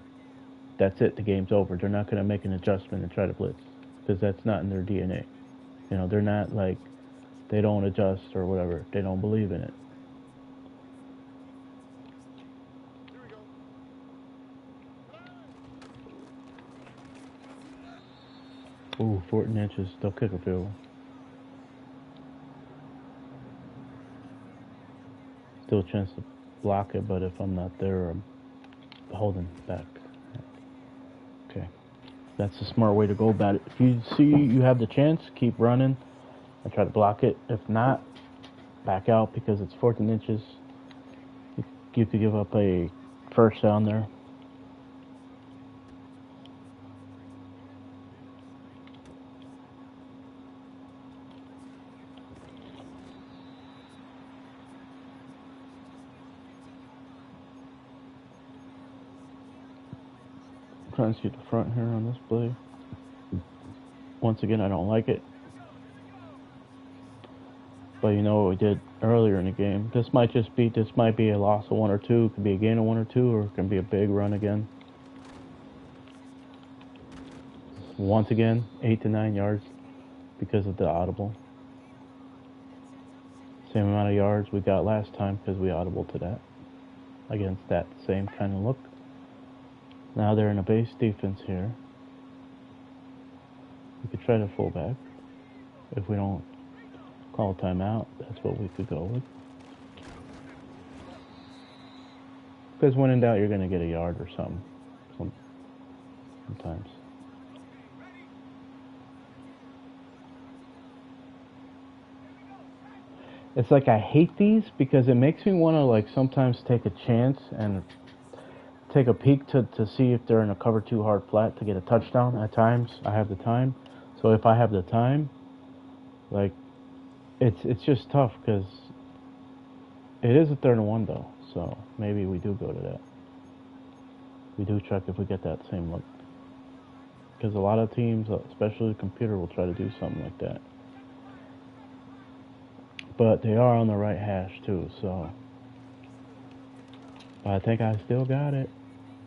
A: that's it. The game's over. They're not going to make an adjustment and try to blitz because that's not in their DNA. They're not like they don't adjust or whatever. They don't believe in it. Ooh, 14 inches. They'll kick a field. Still a chance to block it, but if I'm not there, I'm holding back. Okay. That's a smart way to go about it. If you see you have the chance, keep running and try to block it. If not, back out because it's 14 inches. You could give up a first down there. I'm trying to see the front here on this play. Once again, I don't like it. But you know what we did earlier in the game. This might be a loss of 1 or 2. It could be a gain of 1 or 2, or it can be a big run again. Once again, 8 to 9 yards because of the audible. Same amount of yards we got last time because we audible to that. Against that same kind of look. Now they're in a base defense here. We could try to fullback. If we don't call a timeout, that's what we could go with. Because when in doubt, you're going to get a yard or something. Sometimes. It's like I hate these because it makes me want to like sometimes take a chance and take a peek to see if they're in a cover 2 hard flat to get a touchdown. At times I have the time, so if I have the time, like it's just tough because it is a 3rd and 1 though. So maybe we do go to that. We do check if we get that same look because a lot of teams, especially the computer, will try to do something like that. But they are on the right hash too, so. But I think I still got it.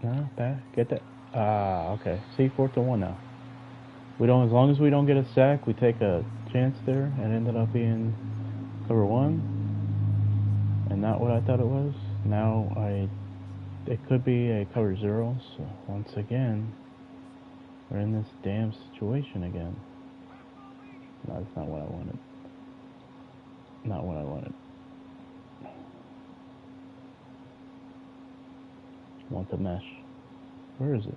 A: Nah, back. Get that. Ah, okay. See, 4-1 now. We don't, as long as we don't get a sack, we take a chance there, and it ended up being cover 1, and not what I thought it was. Now it could be a cover 0. So once again, we're in this damn situation again. No, that's not what I wanted. Not what I wanted. I want the mesh. Where is it?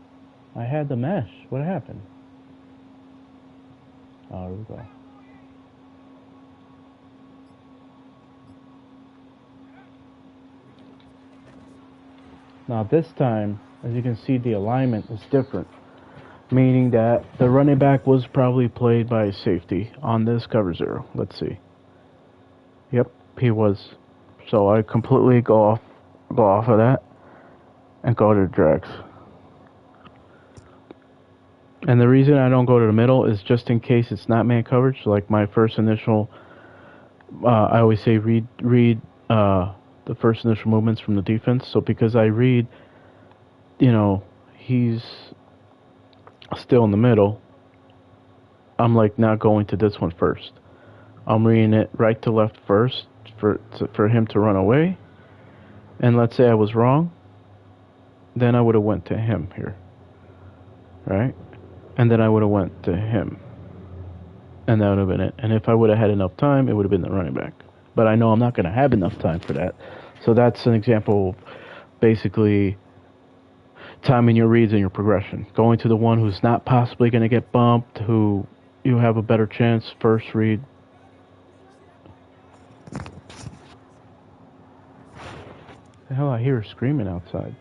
A: I had the mesh. What happened? Oh, here we go. Now this time, as you can see, the alignment is different, meaning that the running back was probably played by a safety on this cover 0. Let's see. Yep, he was. So I completely go off of that and go to the drags. And the reason I don't go to the middle is just in case it's not man coverage. Like my first initial, I always say read the first initial movements from the defense. So because I read, he's still in the middle, I'm like not going to this one first. I'm reading it right to left first for him to run away. And let's say I was wrong, then I would have went to him here, right? And then I would have went to him, and that would have been it. And if I would have had enough time, it would have been the running back. But I know I'm not going to have enough time for that. So that's an example of basically timing your reads and your progression. Going to the one who's not possibly going to get bumped, who you have a better chance first read. The hell, I hear screaming outside.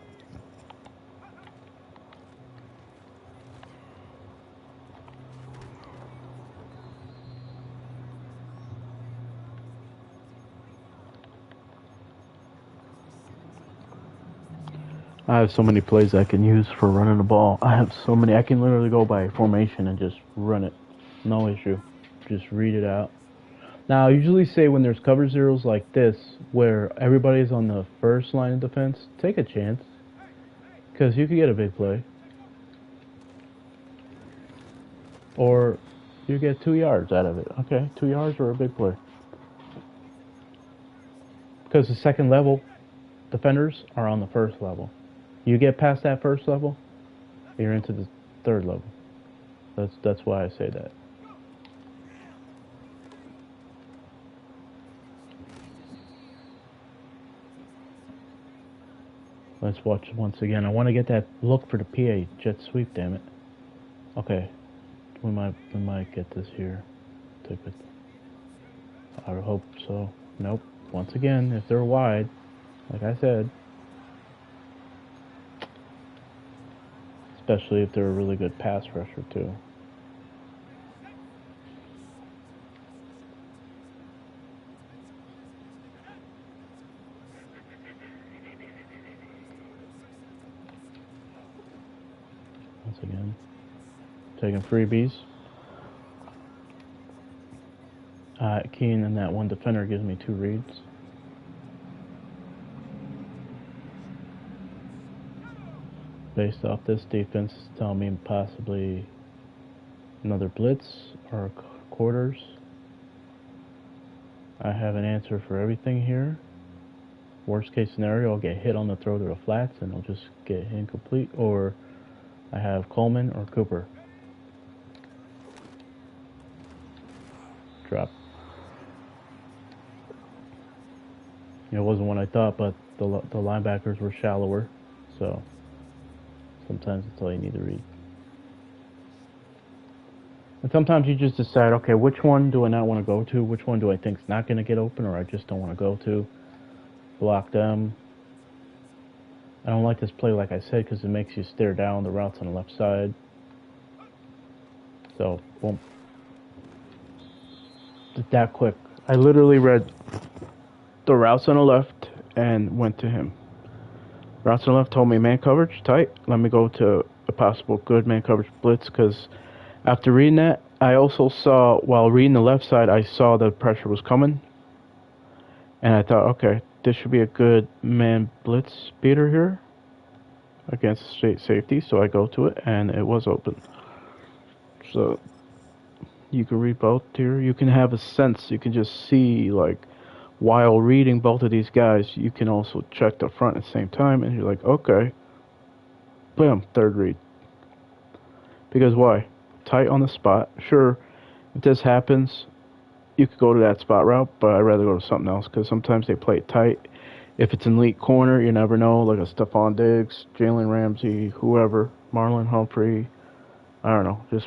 A: I have so many plays I can use for running the ball. I have so many. I can literally go by formation and just run it. No issue. Just read it out. Now, I usually say when there's cover 0s like this, where everybody's on the first line of defense, take a chance. Because you could get a big play. Or you get 2 yards out of it. Okay, 2 yards or a big play. Because the second level defenders are on the first level. You get past that first level, you're into the third level. That's why I say that. Let's watch once again. I want to get that look for the PA jet sweep. Damn it. Okay, we might get this here. Take it. I hope so. Nope. Once again, if they're wide, like I said. Especially if they're a really good pass rusher, too. Once again, taking freebies. Keen and that one defender gives me 2 reads. Based off this defense, tell me possibly another blitz or quarters. I have an answer for everything here. Worst case scenario, I'll get hit on the throw to the flats and I'll just get incomplete, or I have Coleman or Cooper. Drop. It wasn't what I thought, but the linebackers were shallower, so sometimes that's all you need to read. And sometimes you just decide, okay, which one do I not want to go to? Which one do I think is not going to get open, or I just don't want to go to? Block them. I don't like this play, like I said, because it makes you stare down the routes on the left side. So, boom. That quick. I literally read the routes on the left and went to him. Routes on the left told me man coverage, tight. Let me go to a possible good man coverage blitz, because after reading that, I also saw, while reading the left side, I saw the pressure was coming. And I thought, okay, this should be a good man blitz beater here against straight safety. So I go to it, and it was open. So you can read both here. You can have a sense. You can just see, like, while reading both of these guys, you can also check the front at the same time, and you're like, okay, boom, third read. Because why? Tight on the spot. Sure, if this happens, you could go to that spot route, but I'd rather go to something else because sometimes they play it tight. If it's an elite corner, you never know, like a Stephon Diggs, Jalen Ramsey, whoever, Marlon Humphrey, I don't know, just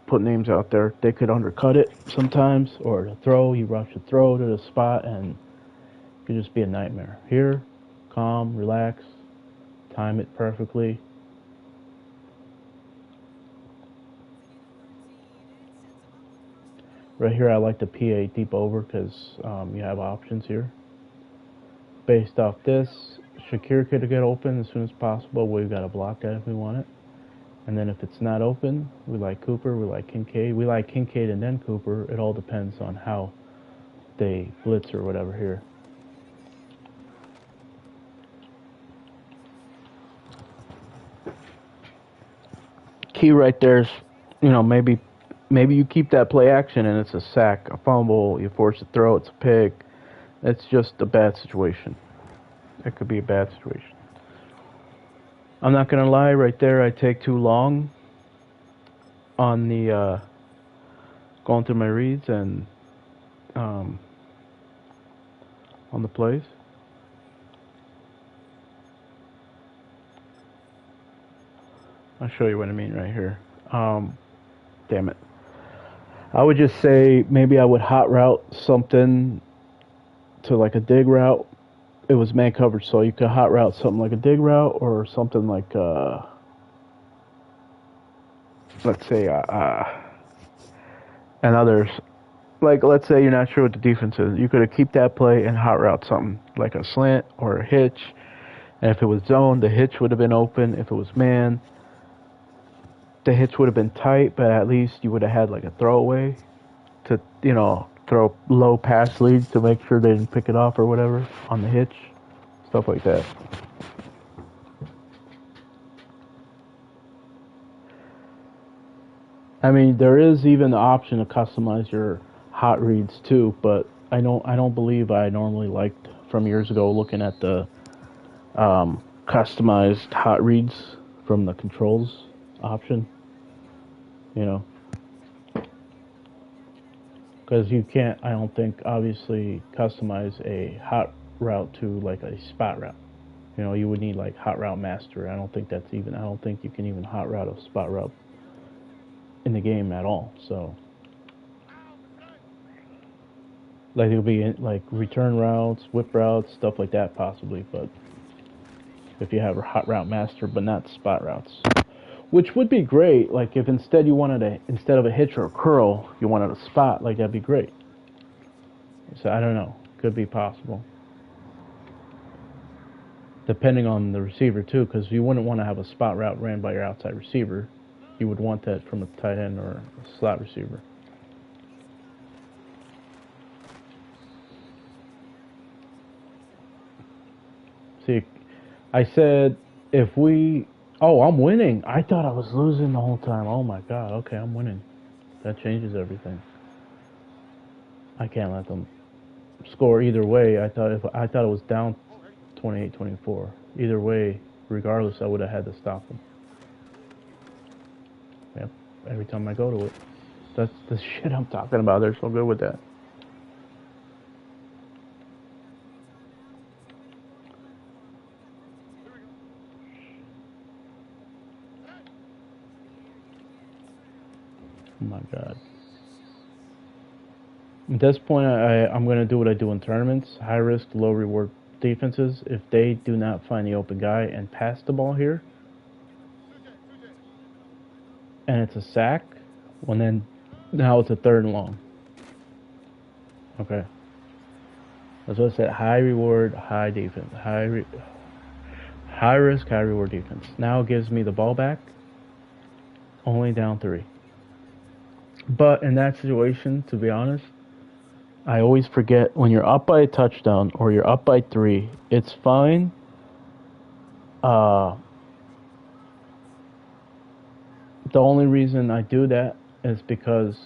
A: put names out there. They could undercut it sometimes, or the throw, you rush the throw to the spot, and it could just be a nightmare. Here, calm, relax, time it perfectly. Right here, I like the PA deep over because you have options here. Based off this, Shakir could get open as soon as possible. We've got to block that if we want it. And then if it's not open, we like Cooper, we like Kincaid. We like Kincaid and then Cooper. It all depends on how they blitz or whatever here. Key right there is, maybe you keep that play action and it's a sack, a fumble, you force a throw, it's a pick. It's just a bad situation. It could be a bad situation. I'm not gonna lie, right there I take too long on the going through my reads and on the plays. I'll show you what I mean right here. Damn it. I would just say maybe I would hot route something to like a dig route. It was man coverage, so you could hot route something like a dig route or something like let's say another, like, let's say you're not sure what the defense is. You could keep that play and hot route something like a slant or a hitch. And if it was zone, the hitch would have been open. If it was man, the hitch would have been tight, but at least you would have had like a throwaway to, throw low pass leads to make sure they didn't pick it off or whatever on the hitch. Stuff like that. I mean, there is even the option to customize your hot reads too, but I don't believe I normally liked from years ago looking at the customized hot reads from the controls option. You know, because you can't, I don't think, obviously customize a hot route to like a spot route. You would need like hot route master. I don't think you can even hot route a spot route in the game at all. So like it'll be like return routes, whip routes, stuff like that possibly. But if you have a hot route master, but not spot routes, which would be great. Like if instead you wanted instead of a hitch or a curl, you wanted a spot, like that'd be great. So I don't know, could be possible. Depending on the receiver too, because you wouldn't want to have a spot route ran by your outside receiver. You would want that from a tight end or a slot receiver. See, I said if we. Oh, I'm winning. I thought I was losing the whole time. Oh my god. Okay, I'm winning. That changes everything. I can't let them score either way. I thought it was down 28-24. Either way, regardless, I would have had to stop them. Yep. Every time I go to it. That's the shit I'm talking about. They're so good with that. Oh my god. At this point, I'm going to do what I do in tournaments. High risk, low reward defenses. If they do not find the open guy and pass the ball here, and it's a sack, well then, now it's a third and long. Okay. That's what I said. High reward, high defense. High risk, high reward defense. Now it gives me the ball back. Only down 3. But in that situation, to be honest, I always forget when you're up by a touchdown or you're up by 3, it's fine. Uh, the only reason I do that is because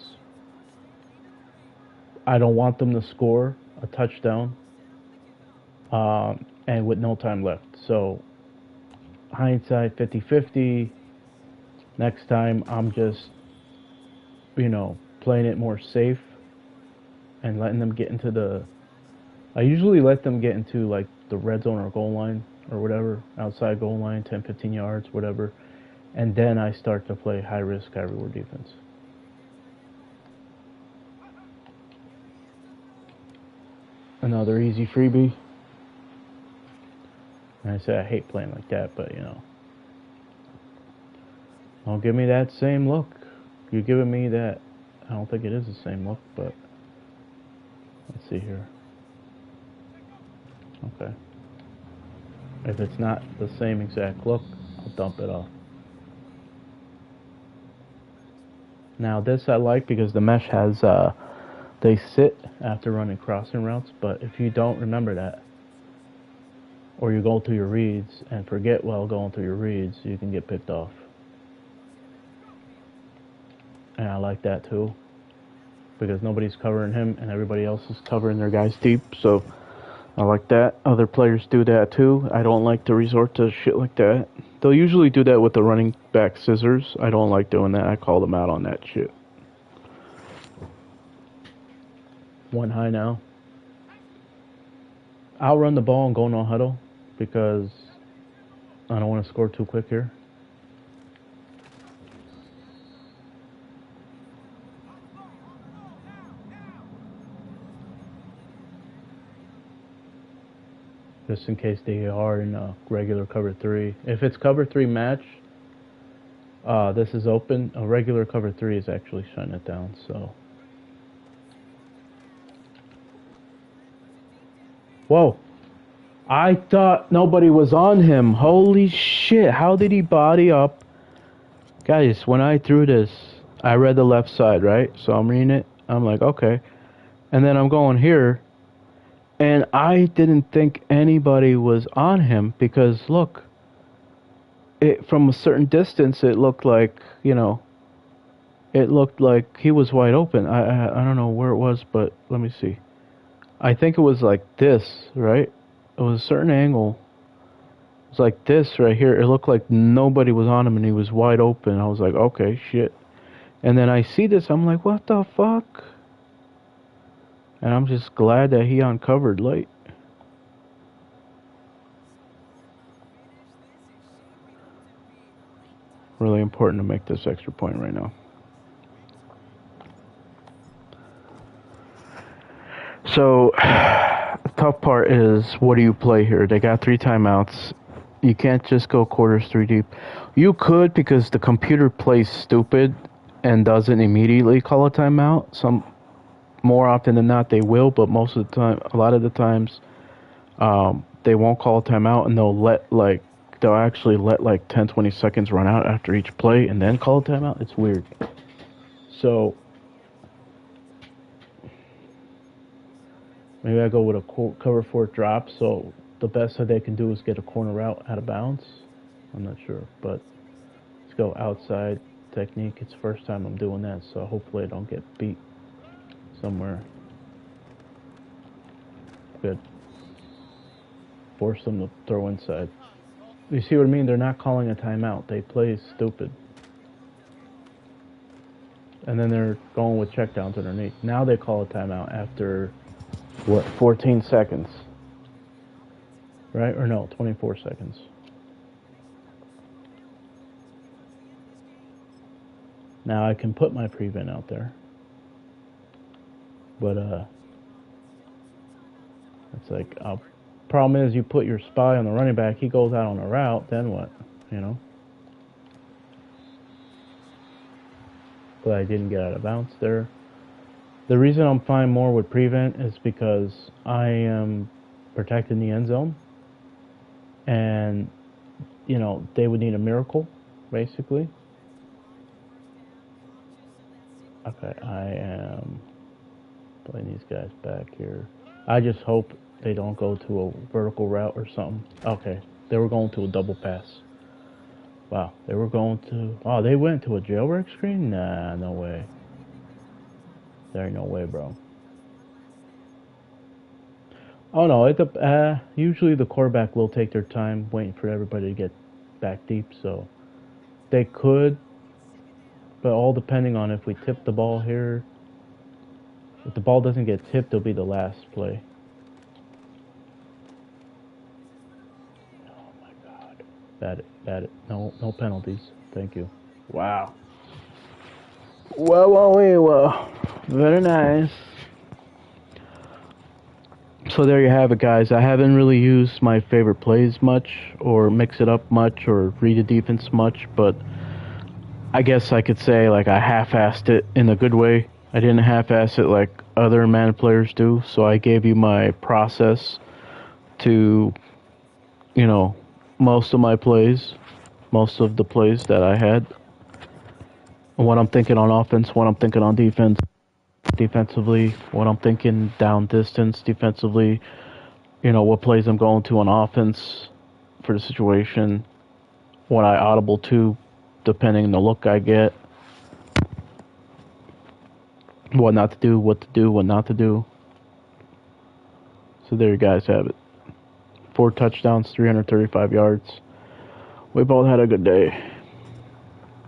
A: I don't want them to score a touchdown and with no time left. So, hindsight 50-50. Next time, I'm just, playing it more safe and letting them get into the. I usually let them get into like the red zone or goal line or whatever, outside goal line, 10, 15 yards, whatever. And then I start to play high risk, high reward defense. Another easy freebie. And I say I hate playing like that, but don't give me that same look. You're giving me that. I don't think it is the same look, but let's see here. Okay. If it's not the same exact look, I'll dump it off. Now this I like because the mesh has, they sit after running crossing routes, but if you don't remember that, or you go through your reads and forget while going through your reads, you can get picked off. And I like that too, because nobody's covering him and everybody else is covering their guys deep, so I like that. Other players do that too. I don't like to resort to shit like that. They'll usually do that with the running back scissors. I don't like doing that. I call them out on that shit. One high now. I'll run the ball and go no huddle because I don't want to score too quick here. Just in case they are in a regular cover 3. If it's cover 3 match, this is open. A regular cover 3 is actually shutting it down, so. Whoa. I thought nobody was on him. Holy shit. How did he body up? Guys, when I threw this, I read the left side, right? So I'm reading it. I'm like, okay. And then I'm going here. And I didn't think anybody was on him because, look, from a certain distance, it looked like, it looked like he was wide open. I don't know where it was, but let me see. I think it was like this, right? It was a certain angle. It was like this right here. It looked like nobody was on him and he was wide open. I was like, okay, shit. And then I see this, I'm like, what the fuck? And I'm just glad that he uncovered late. Really important to make this extra point right now. So, the tough part is, what do you play here? They got 3 timeouts. You can't just go quarters 3 deep. You could, because the computer plays stupid and doesn't immediately call a timeout. More often than not, they will, but most of the time, a lot of the times, they won't call a timeout, and they'll actually let like 10, 20 seconds run out after each play and then call a timeout. It's weird. So maybe I go with a cover 4 drop, so the best that they can do is get a corner route out of bounds. I'm not sure, but let's go outside technique. It's the first time I'm doing that, so hopefully I don't get beat somewhere. Good. Force them to throw inside. You see what I mean? They're not calling a timeout. They play stupid. And then they're going with checkdowns underneath. Now they call a timeout after, 14 seconds? Right? Or no, 24 seconds. Now I can put my prevent out there. But, it's like, problem is you put your spy on the running back, he goes out on a route, then what? But I didn't get out of bounds there. The reason I'm fine more with prevent is because I am protecting the end zone. And, they would need a miracle, basically. Okay, I am Playing these guys back here. I just hope they don't go to a vertical route or something. Okay, they were going to a double pass. Wow, they were going to... Oh, they went to a jailbreak screen? Nah, no way. There ain't no way, bro. Oh no, usually the quarterback will take their time waiting for everybody to get back deep, so they could, but all depending on if we tip the ball here. If the ball doesn't get tipped, it'll be the last play. Oh my god. Bad it. No penalties. Thank you. Wow. Well. Very nice. So there you have it, guys. I haven't really used my favorite plays much, or mix it up much, or read the defense much, but I guess I could say like I half-assed it in a good way. I didn't half-ass it like other Madden players do, so I gave you my process to, most of my plays, most of the plays that I had, what I'm thinking on offense, what I'm thinking on defensively, what I'm thinking down distance defensively, what plays I'm going to on offense for the situation, what I audible to depending on the look I get, what not to do, what to do, what not to do. So there you guys have it. 4 touchdowns, 335 yards. We both had a good day.